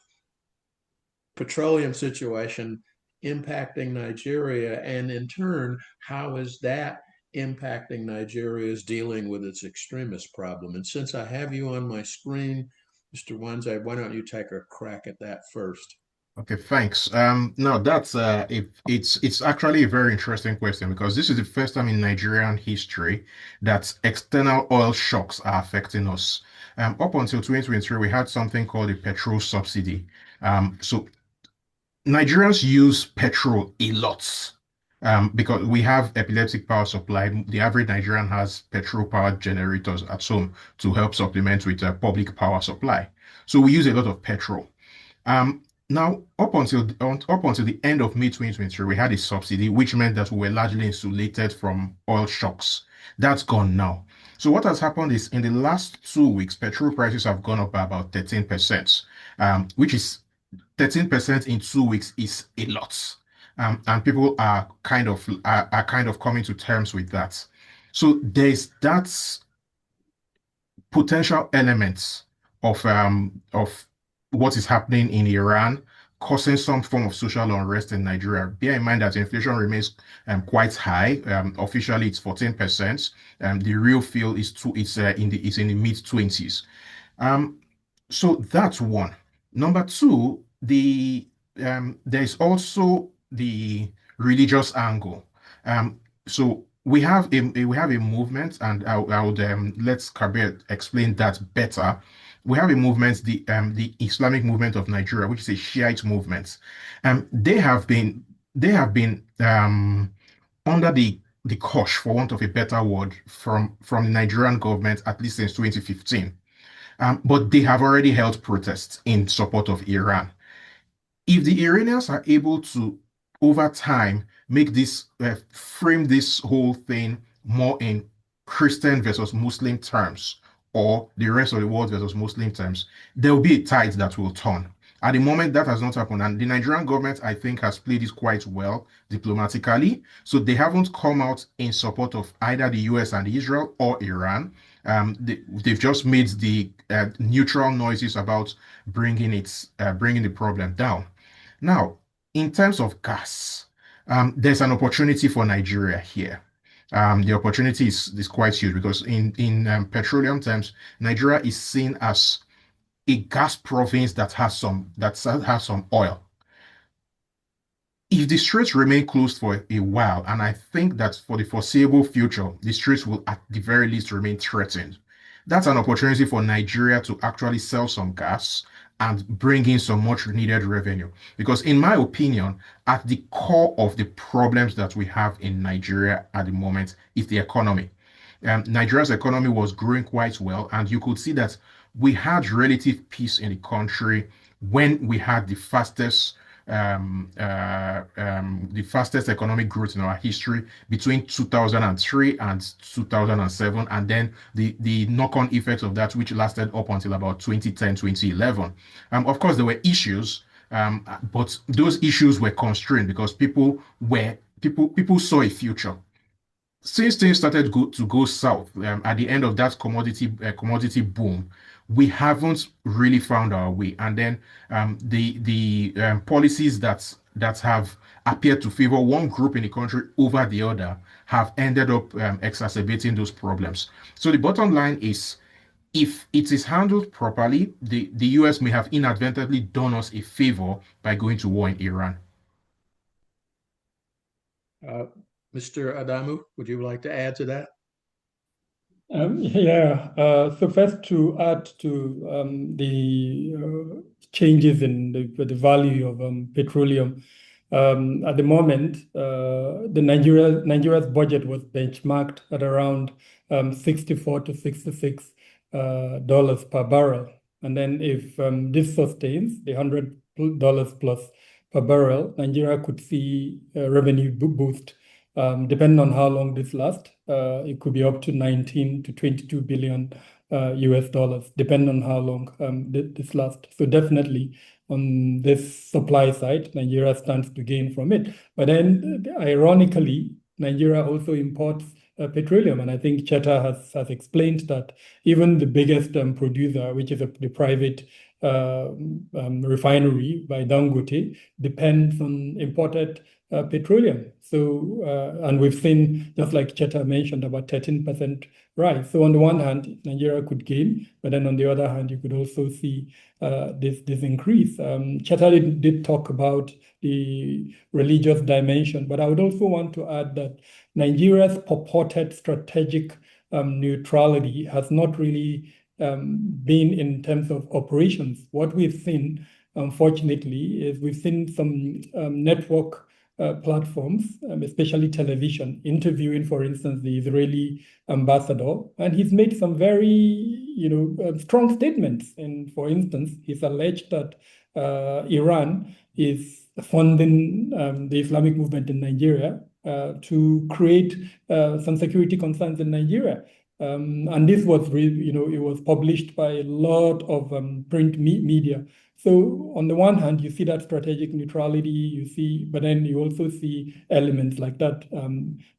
[SPEAKER 1] petroleum situation impacting Nigeria? And in turn, how is that impacting Nigeria's dealing with its extremist problem? And since I have you on my screen, Mr. Nwanze, why don't you take a crack at that first?
[SPEAKER 3] Okay, thanks. No, that's it's actually a very interesting question because this is the first time in Nigerian history that external oil shocks are affecting us. Up until 2023, we had something called a petrol subsidy. So Nigerians use petrol a lot because we have epileptic power supply. The average Nigerian has petrol-powered generators at home to help supplement with public power supply. So we use a lot of petrol. Um, Now, up until the end of May 2023, we had a subsidy, which meant that we were largely insulated from oil shocks. That's gone now. So what has happened is in the last 2 weeks, petrol prices have gone up by about 13%, which is 13% in 2 weeks is a lot. And people are kind of coming to terms with that. So there's that potential elements of what is happening in Iran causing some form of social unrest in Nigeria. Bear in mind that inflation remains quite high. Officially, it's 14%. The real feel is in the mid 20s. So that's one. Number two, there's also the religious angle. So we have a movement, and I would let Kabir explain that better. We have a movement, the Islamic movement of Nigeria, which is a Shiite movement. They have been under the cosh, for want of a better word, from the Nigerian government at least since 2015. But they have already held protests in support of Iran. If the Iranians are able to, over time, frame this whole thing more in Christian versus Muslim terms, or the rest of the world versus Muslim terms, there will be a tide that will turn. At the moment, that has not happened, and the Nigerian government, I think, has played this quite well diplomatically. So they haven't come out in support of either the US and Israel or Iran. They've just made the neutral noises about bringing the problem down. Now, in terms of gas, there's an opportunity for Nigeria here. The opportunity is quite huge because in petroleum terms, Nigeria is seen as a gas province that has some oil. If the straits remain closed for a while, and I think that for the foreseeable future, the straits will at the very least remain threatened, that's an opportunity for Nigeria to actually sell some gas and bring in some much needed revenue. Because in my opinion, at the core of the problems that we have in Nigeria at the moment is the economy. Nigeria's economy was growing quite well, and you could see that we had relative peace in the country when we had the fastest economic growth in our history between 2003 and 2007, and then the knock-on effects of that, which lasted up until about 2010, 2011. Of course, there were issues, but those issues were constrained because people saw a future. Since things started to go south at the end of that commodity boom, we haven't really found our way. And then the policies that have appeared to favor one group in the country over the other have ended up exacerbating those problems. So the bottom line is, if it is handled properly, the US may have inadvertently done us a favor by going to war in Iran.
[SPEAKER 1] Mr. Adamu, would you like to add to that?
[SPEAKER 4] So first, to add to the changes in the value of petroleum. At the moment, Nigeria's budget was benchmarked at around $64 to $66 per barrel. And then if this sustains the $100 plus per barrel, Nigeria could see a revenue boost. Depending on how long this lasts, it could be up to 19 to 22 billion US dollars, depending on how long this lasts. So definitely on this supply side, Nigeria stands to gain from it. But then, ironically, Nigeria also imports petroleum. And I think Cheta has explained that even the biggest producer, which is the private refinery by Dangote, depends on imported petroleum. So, and we've seen, just like Cheta mentioned, about 13% rise. So on the one hand, Nigeria could gain, but then on the other hand, you could also see this increase. Cheta did talk about the religious dimension, but I would also want to add that Nigeria's purported strategic neutrality has not really been in terms of operations. What we've seen, unfortunately, is we've seen some network platforms, especially television, interviewing, for instance, the Israeli ambassador, and he's made some very, strong statements. And for instance, he's alleged that Iran is funding the Islamic movement in Nigeria to create some security concerns in Nigeria. And this was, it was published by a lot of print media. So on the one hand, you see that strategic neutrality, but then you also see elements like that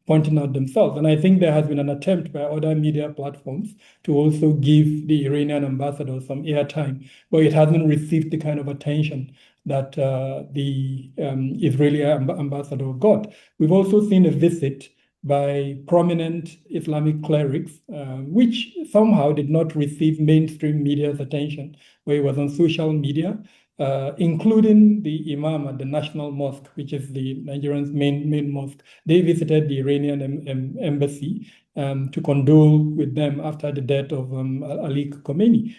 [SPEAKER 4] pointing out themselves. And I think there has been an attempt by other media platforms to also give the Iranian ambassador some airtime, but it hasn't received the kind of attention that the Israeli ambassador got. We've also seen a visit by prominent Islamic clerics, which somehow did not receive mainstream media's attention, where it was on social media, including the Imam at the National Mosque, which is the Nigerian's main mosque. They visited the Iranian embassy to condole with them after the death of Ali Khamenei.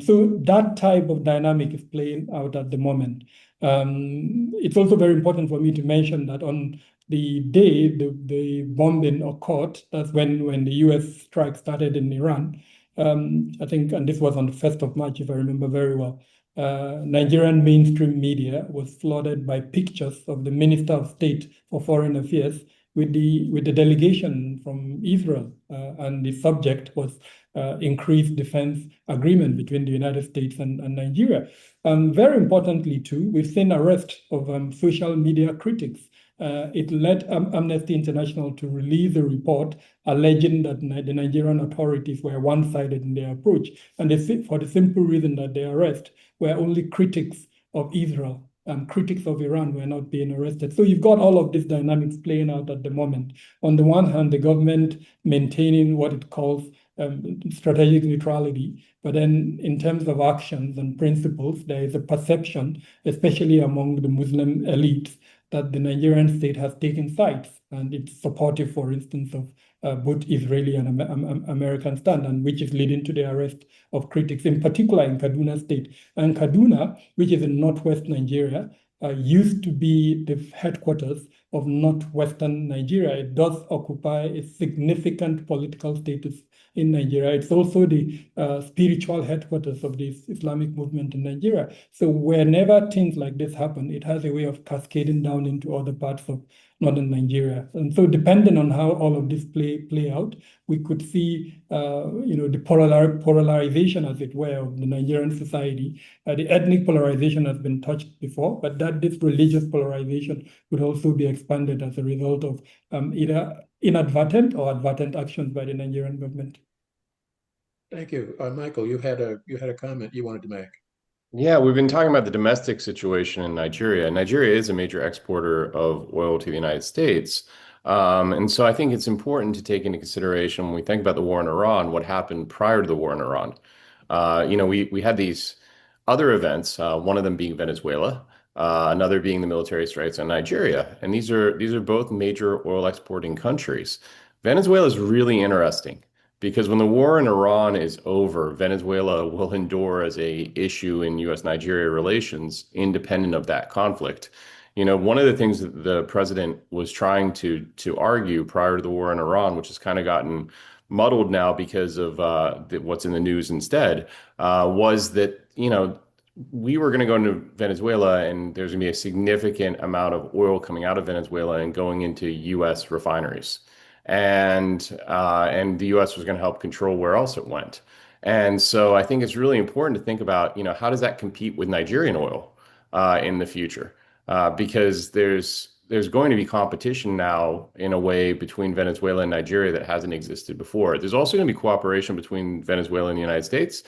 [SPEAKER 4] So that type of dynamic is playing out at the moment. It's also very important for me to mention that on the day the bombing occurred, that's when the US strike started in Iran, I think, and this was on the 1st of March, if I remember very well, Nigerian mainstream media was flooded by pictures of the Minister of State for Foreign Affairs with the delegation from Israel, and the subject was increased defense agreement between the United States and Nigeria. Very importantly, too, we've seen arrest of social media critics. It led Amnesty International to release a report alleging that the Nigerian authorities were one-sided in their approach, and for the simple reason that the arrest were only critics of Israel. Critics of Iran were not being arrested. So you've got all of these dynamics playing out at the moment. On the one hand, the government maintaining what it calls strategic neutrality, but then in terms of actions and principles, there is a perception, especially among the Muslim elites, that the Nigerian state has taken sides, and it's supportive, for instance, of both Israeli and American stand, and which is leading to the arrest of critics, in particular in Kaduna State. And Kaduna, which is in northwest Nigeria, used to be the headquarters of northwestern Nigeria. It does occupy a significant political status in Nigeria. It's also the spiritual headquarters of the Islamic movement in Nigeria. So whenever things like this happen, it has a way of cascading down into other parts of northern Nigeria. And so depending on how all of this play out, we could see the polarization, as it were, of the Nigerian society. The ethnic polarization has been touched before, but this religious polarization would also be expanded as a result of either inadvertent or advertent actions by the Nigerian government.
[SPEAKER 1] Thank you. Michael, you had a comment you wanted to make.
[SPEAKER 6] Yeah, we've been talking about the domestic situation in Nigeria. Nigeria is a major exporter of oil to the United States. And so I think it's important to take into consideration when we think about the war in Iran, what happened prior to the war in Iran. We had these other events, one of them being Venezuela, another being the military strikes on Nigeria. And these are both major oil exporting countries. Venezuela is really interesting because when the war in Iran is over, Venezuela will endure as a issue in U.S.-Nigeria relations independent of that conflict. One of the things that the president was trying to argue prior to the war in Iran, which has kind of gotten muddled now because of what's in the news instead, was that, we were going to go into Venezuela and there's going to be a significant amount of oil coming out of Venezuela and going into U.S. refineries. And the U.S. was going to help control where else it went. And so I think it's really important to think about, how does that compete with Nigerian oil in the future? Because there's there's going to be competition now in a way between Venezuela and Nigeria that hasn't existed before. There's also going to be cooperation between Venezuela and the United States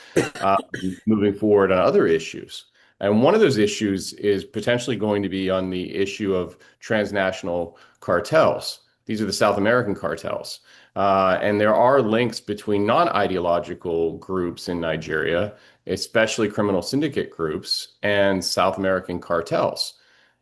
[SPEAKER 6] moving forward on other issues. And one of those issues is potentially going to be on the issue of transnational cartels. These are the South American cartels. And there are links between non-ideological groups in Nigeria, especially criminal syndicate groups, and South American cartels.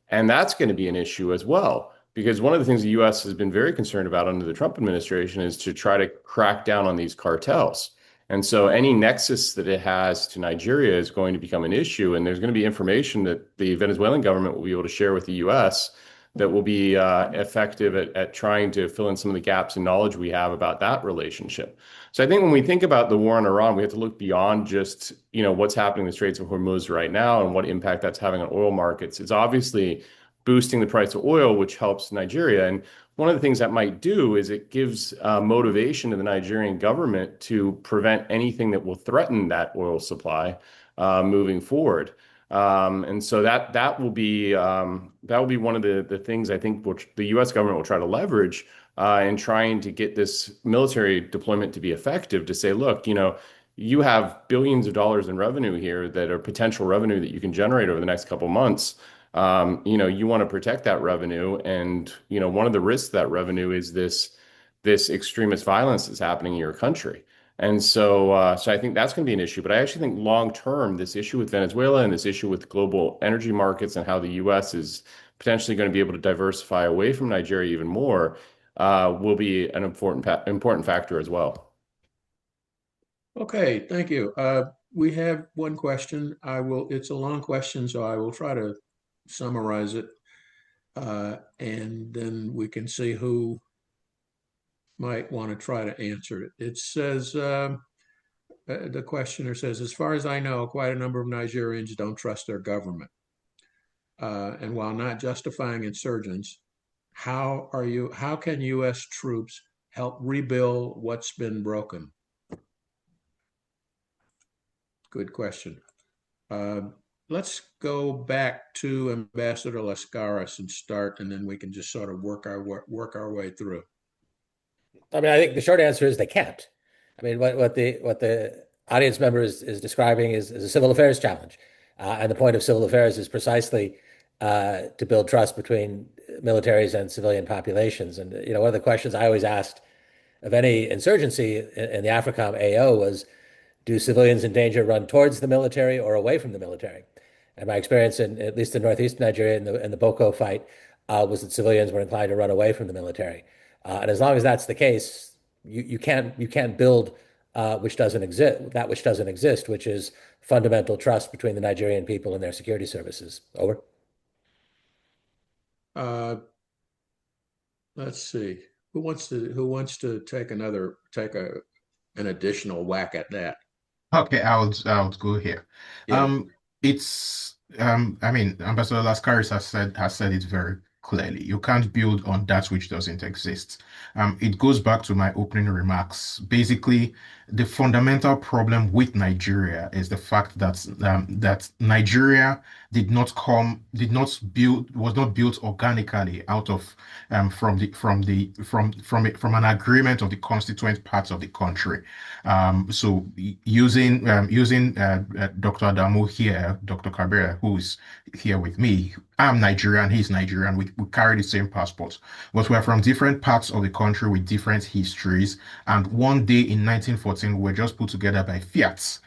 [SPEAKER 6] And that's going to be an issue as well, because one of the things the U.S. has been very concerned about under the Trump administration is to try to crack down on these cartels. And so any nexus that it has to Nigeria is going to become an issue. And there's going to be information that the Venezuelan government will be able to share with the U.S. that will be effective at trying to fill in some of the gaps in knowledge we have about that relationship. So I think when we think about the war in Iran, we have to look beyond just, what's happening in the Straits of Hormuz right now and what impact that's having on oil markets. It's obviously boosting the price of oil, which helps Nigeria. And one of the things that might do is it gives motivation to the Nigerian government to prevent anything that will threaten that oil supply moving forward. And so that will be one of the things I think which the U.S. government will try to leverage in trying to get this military deployment to be effective. To say, look, you have billions of dollars in revenue here that are potential revenue that you can generate over the next couple of months. You want to protect that revenue, and one of the risks of that revenue is this extremist violence that's happening in your country. And so I think that's going to be an issue. But I actually think long term, this issue with Venezuela and this issue with global energy markets and how the U.S. is potentially going to be able to diversify away from Nigeria even more will be an important factor as well.
[SPEAKER 1] Okay, thank you. We have one question. It's a long question, so I will try to summarize it, and then we can see who might want to try to answer it. It says, the questioner says, as far as I know, quite a number of Nigerians don't trust their government. And while not justifying insurgents, how can U.S. troops help rebuild what's been broken? Good question. Let's go back to Ambassador Lascaris and start, and then we can just sort of work our way through.
[SPEAKER 2] I mean, I think the short answer is they can't. I mean, what the audience member is describing is a civil affairs challenge. And the point of civil affairs is precisely to build trust between militaries and civilian populations. And, one of the questions I always asked of any insurgency in the AFRICOM AO was, do civilians in danger run towards the military or away from the military? And my experience, at least in northeast Nigeria in the Boko fight, was that civilians were inclined to run away from the military. And as long as that's the case, you can't build which doesn't exist, which is fundamental trust between the Nigerian people and their security services. Over.
[SPEAKER 1] Let's see. Who wants to take an additional whack at that?
[SPEAKER 3] Okay, I'll go here.
[SPEAKER 1] Yeah.
[SPEAKER 3] I mean, Ambassador Lascaris has said it very clearly. You can't build on that which doesn't exist. It goes back to my opening remarks. Basically, the fundamental problem with Nigeria is the fact that that Nigeria was not built organically out of from an agreement of the constituent parts of the country. So using Dr. Adamu here, Dr. Kabir, who is here with me, I'm Nigerian, he's Nigerian. We carry the same passports, but we're from different parts of the country with different histories. And one day in 1914, we were just put together by fiats.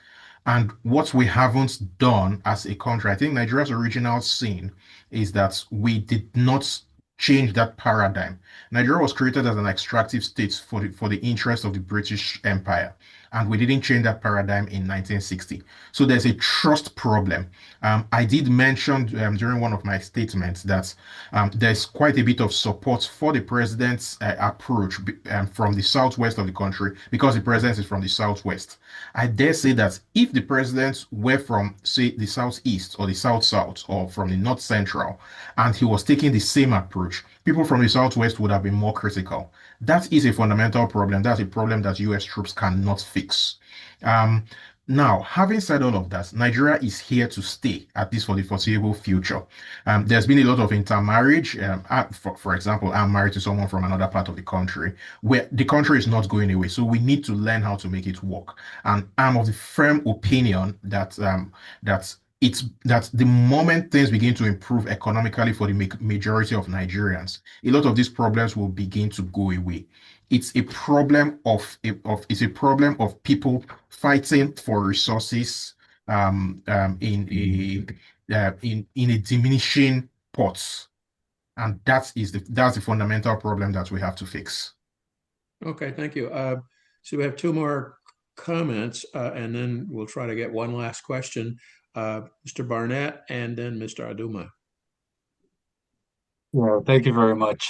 [SPEAKER 3] And what we haven't done as a country, I think Nigeria's original sin is that we did not change that paradigm. Nigeria was created as an extractive state for the interest of the British Empire, and we didn't change that paradigm in 1960. So there's a trust problem. I did mention during one of my statements that there's quite a bit of support for the president's approach from the southwest of the country, because the president is from the southwest. I dare say that if the presidents were from, say, the southeast or the south-south or from the north central, and he was taking the same approach, people from the southwest would have been more critical. That is a fundamental problem. That's a problem that U.S. troops cannot fix. Now, having said all of that, Nigeria is here to stay, at least for the foreseeable future. There's been a lot of intermarriage. For example, I'm married to someone from another part of the country where the country is not going away. So we need to learn how to make it work. And I'm of the firm opinion that that the moment things begin to improve economically for the majority of Nigerians, a lot of these problems will begin to go away. It's a problem it's a problem of people fighting for resources in a diminishing pot, and that's the fundamental problem that we have to fix.
[SPEAKER 1] Okay, thank you. So we have two more comments, and then we'll try to get one last question. Mr. Barnett and then Mr. Aduma.
[SPEAKER 5] Well, thank you very much.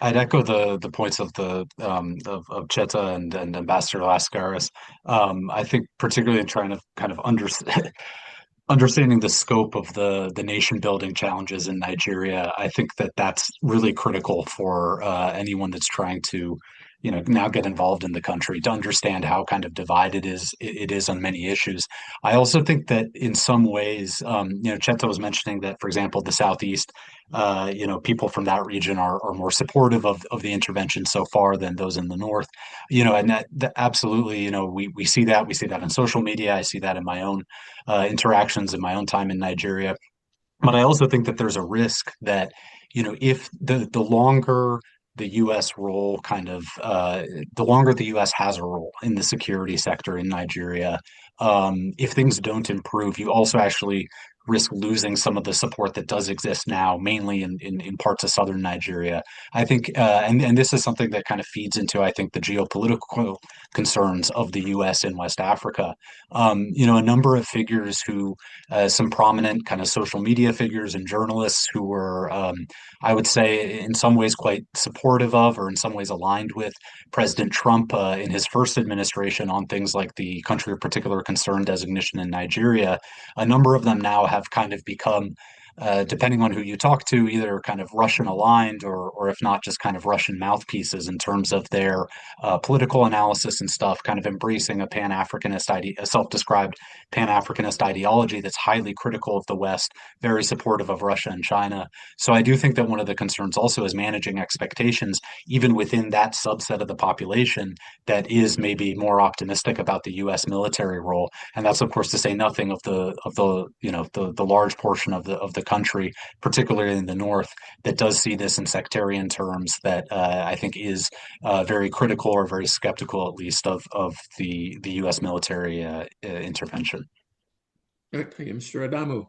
[SPEAKER 5] I'd echo the points of the of Cheta and Ambassador Lascaris. I think particularly in trying to kind of understanding the scope of the nation building challenges in Nigeria, I think that that's really critical for anyone that's trying to, now get involved in the country to understand how kind of divided it is on many issues. I also think that in some ways, Cheta was mentioning that, for example, the Southeast, people from that region are more supportive of the intervention so far than those in the North, and that absolutely, we see that on social media. I see that in my own interactions in my own time in Nigeria. But I also think that there's a risk that, if the longer the U.S. role the longer the U.S. has a role in the security sector in Nigeria, if things don't improve, you also actually risk losing some of the support that does exist now, mainly in parts of southern Nigeria. I think, and this is something that kind of feeds into, I think, the geopolitical concerns of the U.S. in West Africa. A number of figures some prominent kind of social media figures and journalists who were, I would say, in some ways quite supportive of, or in some ways aligned with President Trump in his first administration on things like the country of particular concern designation in Nigeria. A number of them now have kind of become, depending on who you talk to, either kind of Russian aligned or if not, just kind of Russian mouthpieces in terms of their political analysis and stuff, kind of embracing a self-described Pan-Africanist ideology that's highly critical of the West, very supportive of Russia and China. So I do think that one of the concerns also is managing expectations, even within that subset of the population that is maybe more optimistic about the U.S. military role. And that's, of course, to say nothing of the large portion of the country, particularly in the North, that does see this in sectarian terms, that I think is very critical or very skeptical, at least, of the U.S. military intervention.
[SPEAKER 1] Thank you, Mr. Adamu.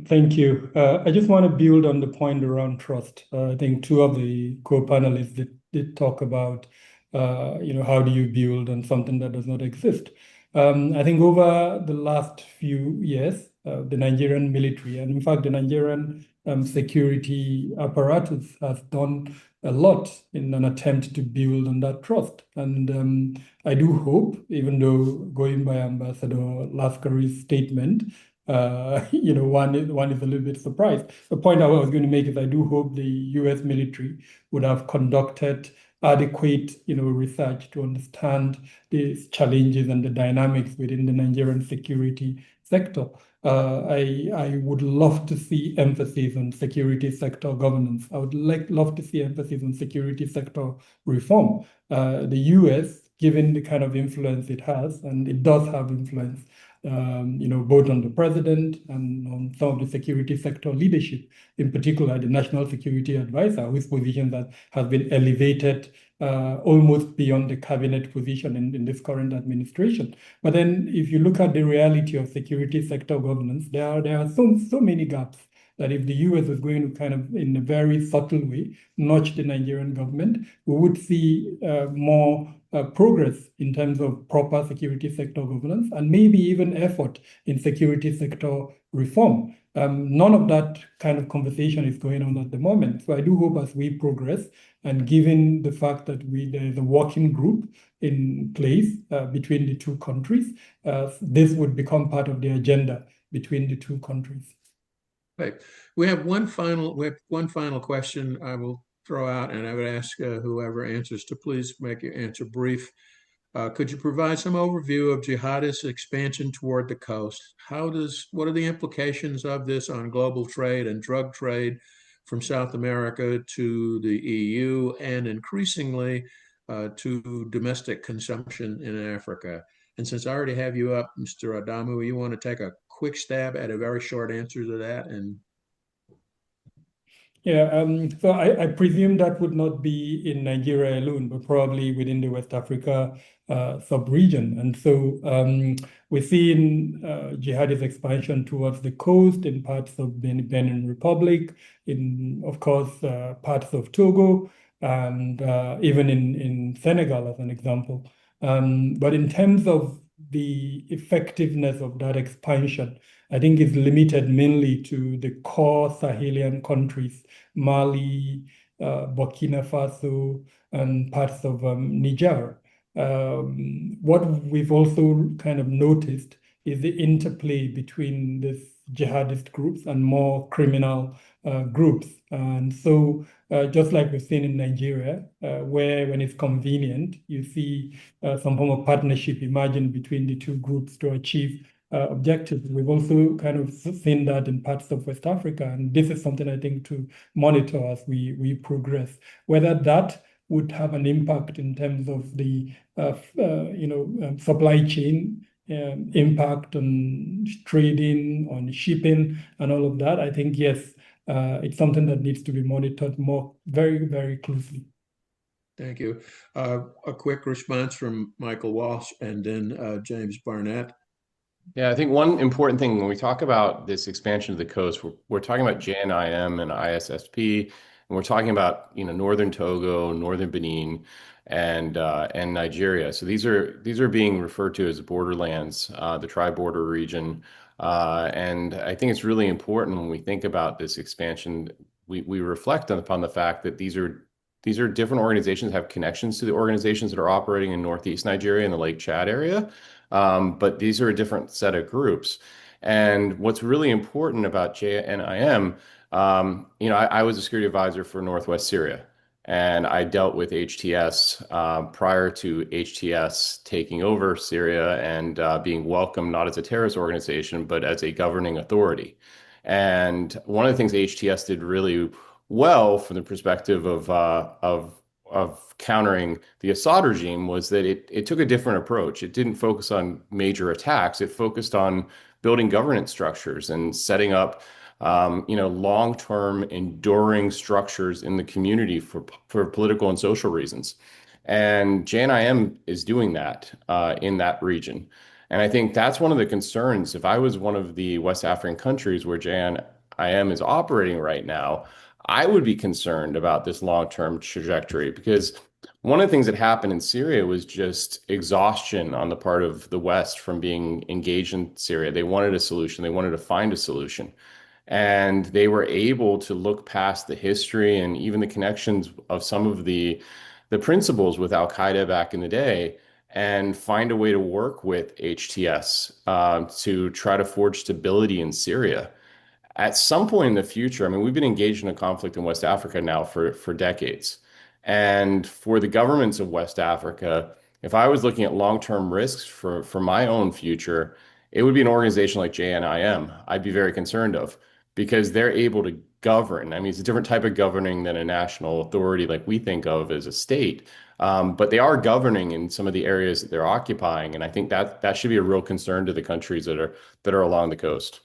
[SPEAKER 4] Thank you. I just want to build on the point around trust. I think two of the co-panelists did talk about, how do you build on something that does not exist? I think over the last few years, the Nigerian military, and in fact, the Nigerian security apparatus has done a lot in an attempt to build on that trust. And I do hope, even though going by Ambassador Lascaris' statement, one is a little bit surprised. The point I was going to make is I do hope the U.S. military would have conducted adequate, research to understand these challenges and the dynamics within the Nigerian security sector. I would love to see emphasis on security sector governance. I would love to see emphasis on security sector reform. The U.S., given the kind of influence it has, and it does have influence, both on the president and on some of the security sector leadership, in particular the National Security Advisor, whose position that has been elevated almost beyond the cabinet position in this current administration. But then if you look at the reality of security sector governance, there are so many gaps that if the US was going to kind of, in a very subtle way, nudge the Nigerian government, we would see more progress in terms of proper security sector governance and maybe even effort in security sector reform. None of that kind of conversation is going on at the moment. So I do hope as we progress, and given the fact that there's a working group in place between the two countries, this would become part of the agenda between the two countries.
[SPEAKER 1] Right. We have one final question I will throw out, and I would ask whoever answers to please make your answer brief. Could you provide some overview of jihadist expansion toward the coast? What are the implications of this on global trade and drug trade from South America to the EU and increasingly to domestic consumption in Africa? And since I already have you up, Mr. Adamu, you want to take a quick stab at a very short answer to that? And
[SPEAKER 4] Yeah, so I presume that would not be in Nigeria alone, but probably within the West Africa sub-region. And so we're seeing jihadist expansion towards the coast in parts of Benin Republic, in, of course, parts of Togo, and even in Senegal, as an example. But in terms of the effectiveness of that expansion, I think it's limited mainly to the core Sahelian countries, Mali, Burkina Faso, and parts of Niger. What we've also kind of noticed is the interplay between these jihadist groups and more criminal groups. And so just like we've seen in Nigeria, where when it's convenient, you see some form of partnership emerging between the two groups to achieve objectives. We've also kind of seen that in parts of West Africa, and this is something I think to monitor as we progress. Whether that would have an impact in terms of the supply chain impact on trading, on shipping, and all of that, I think yes, it's something that needs to be monitored more very, very closely.
[SPEAKER 1] thank you. A quick response from Michael Walsh and then James Barnett.
[SPEAKER 6] Yeah, I think one important thing when we talk about this expansion of the coast, we're talking about JNIM and ISSP, and we're talking about northern Togo, northern Benin, and Nigeria. So these are being referred to as borderlands, the tri-border region, and I think it's really important when we think about this expansion, we reflect upon the fact that these are different organizations, have connections to the organizations that are operating in Northeast Nigeria and the Lake Chad area. But these are a different set of groups. And what's really important about JNIM, I was a security advisor for Northwest Syria, and I dealt with HTS prior to HTS taking over Syria and being welcomed not as a terrorist organization, but as a governing authority. And one of the things HTS did really well from the perspective of countering the Assad regime was that it took a different approach. It didn't focus on major attacks. It focused on building governance structures and setting up, long-term enduring structures in the community for political and social reasons. And JNIM is doing that in that region. And I think that's one of the concerns. If I was one of the West African countries where JNIM is operating right now, I would be concerned about this long-term trajectory, because one of the things that happened in Syria was just exhaustion on the part of the West from being engaged in Syria. They wanted a solution. They wanted to find a solution. And they were able to look past the history and even the connections of some of the principles with Al-Qaeda back in the day and find a way to work with HTS to try to forge stability in Syria. At some point in the future, I mean, we've been engaged in a conflict in West Africa now for decades. And for the governments of West Africa, if I was looking at long-term risks for my own future, it would be an organization like JNIM I'd be very concerned of, because they're able to govern. I mean, it's a different type of governing than a national authority like we think of as a state. But they are governing in some of the areas that they're occupying. And I think that should be a real concern to the countries that are along the coast.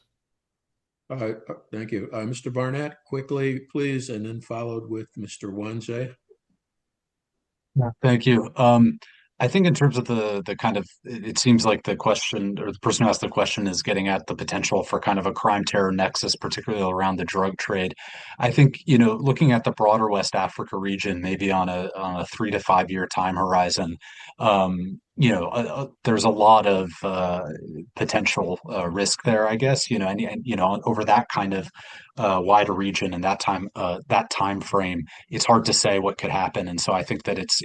[SPEAKER 1] Thank you. Mr. Barnett, quickly, please, and then followed with Mr. Nwanze.
[SPEAKER 5] Yeah, thank you. I think in terms of the kind of, it seems like the question or the person who asked the question is getting at the potential for kind of a crime terror nexus, particularly around the drug trade. I think, looking at the broader West Africa region, maybe on a 3 to 5 year time horizon, there's a lot of potential risk there, I guess, and over that kind of wider region and that time frame, it's hard to say what could happen. And so I think that it's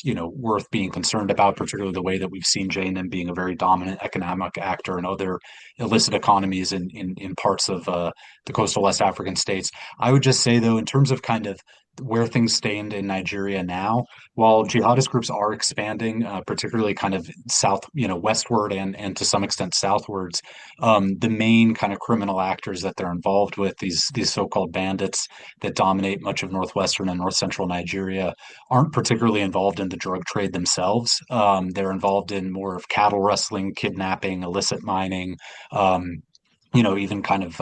[SPEAKER 5] worth being concerned about, particularly the way that we've seen JNIM being a very dominant economic actor in other illicit economies in parts of the coastal West African states. I would just say, though, in terms of kind of where things stand in Nigeria now, while jihadist groups are expanding, particularly kind of south, westward and to some extent southwards, the main kind of criminal actors that they're involved with, these so-called bandits that dominate much of northwestern and north central Nigeria, aren't particularly involved in the drug trade themselves. They're involved in more of cattle rustling, kidnapping, illicit mining. Um, even kind of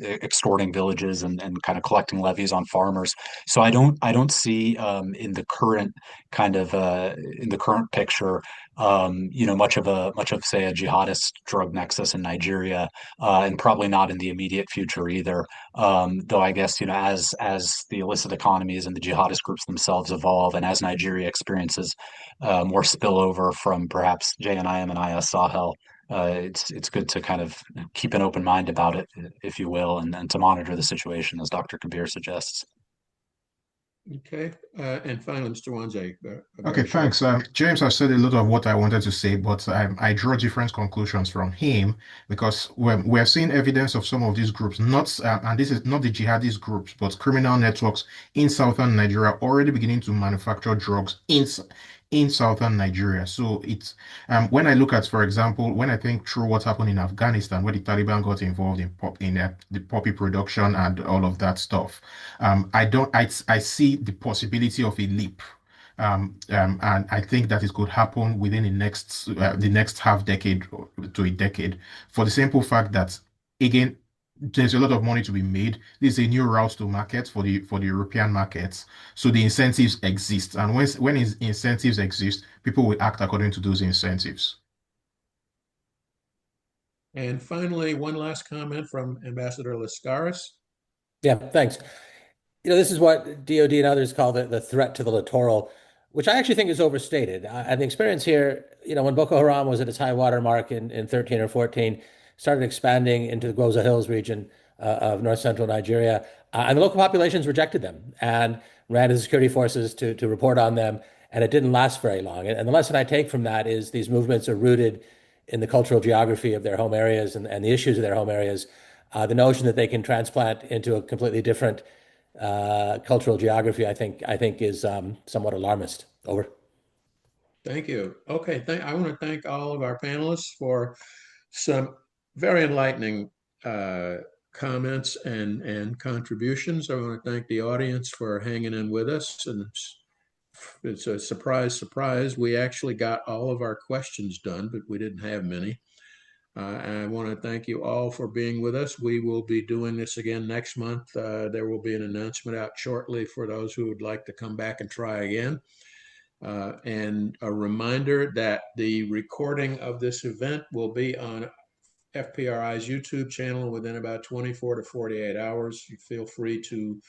[SPEAKER 5] extorting villages and kind of collecting levies on farmers. So I don't see in the current kind of in the current picture, much of say a jihadist drug nexus in Nigeria, and probably not in the immediate future either. Though I guess as the illicit economies and the jihadist groups themselves evolve, and as Nigeria experiences more spillover from perhaps JNIM and IS Sahel, it's good to kind of keep an open mind about it, if you will, and to monitor the situation, as Dr. Kabir suggests.
[SPEAKER 1] Okay. And finally, Mr. Nwanze.
[SPEAKER 3] Okay, thanks. James has said a lot of what I wanted to say, but I draw different conclusions from him because we're seeing evidence of some of these groups, not and this is not the jihadist groups, but criminal networks in southern Nigeria already beginning to manufacture drugs in southern Nigeria. So it's when I look at, for example, when I think through what happened in Afghanistan, where the Taliban got involved in the poppy production and all of that stuff, I see the possibility of a leap. And I think that it could happen within the next half decade to a decade, for the simple fact that again, there's a lot of money to be made. This is a new route to market for the European markets, so the incentives exist, and when incentives exist, people will act according to those incentives.
[SPEAKER 1] And finally, one last comment from Ambassador Lascaris.
[SPEAKER 2] Yeah, thanks. This is what DoD and others call the threat to the littoral, which I actually think is overstated. And the experience here, when Boko Haram was at its high water mark in 13 or 14, started expanding into the Goza Hills region of north central Nigeria, and the local populations rejected them and ran to the security forces to report on them, and it didn't last very long. And the lesson I take from that is these movements are rooted in the cultural geography of their home areas and the issues of their home areas. The notion that they can transplant into a completely different cultural geography, I think is somewhat alarmist. Over.
[SPEAKER 1] Thank you. Okay, I want to thank all of our panelists for some very enlightening comments and contributions. I want to thank the audience for hanging in with us. And it's a surprise. We actually got all of our questions done, but we didn't have many. And I want to thank you all for being with us. We will be doing this again next month. There will be an announcement out shortly for those who would like to come back and try again. And a reminder that the recording of this event will be on FPRI's YouTube channel within about 24 to 48 hours. You feel free to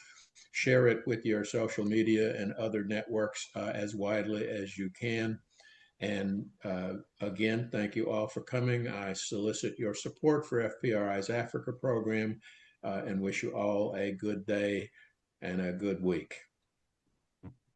[SPEAKER 1] share it with your social media and other networks as widely as you can. And again, thank you all for coming. I solicit your support for FPRI's Africa program and wish you all a good day and a good week.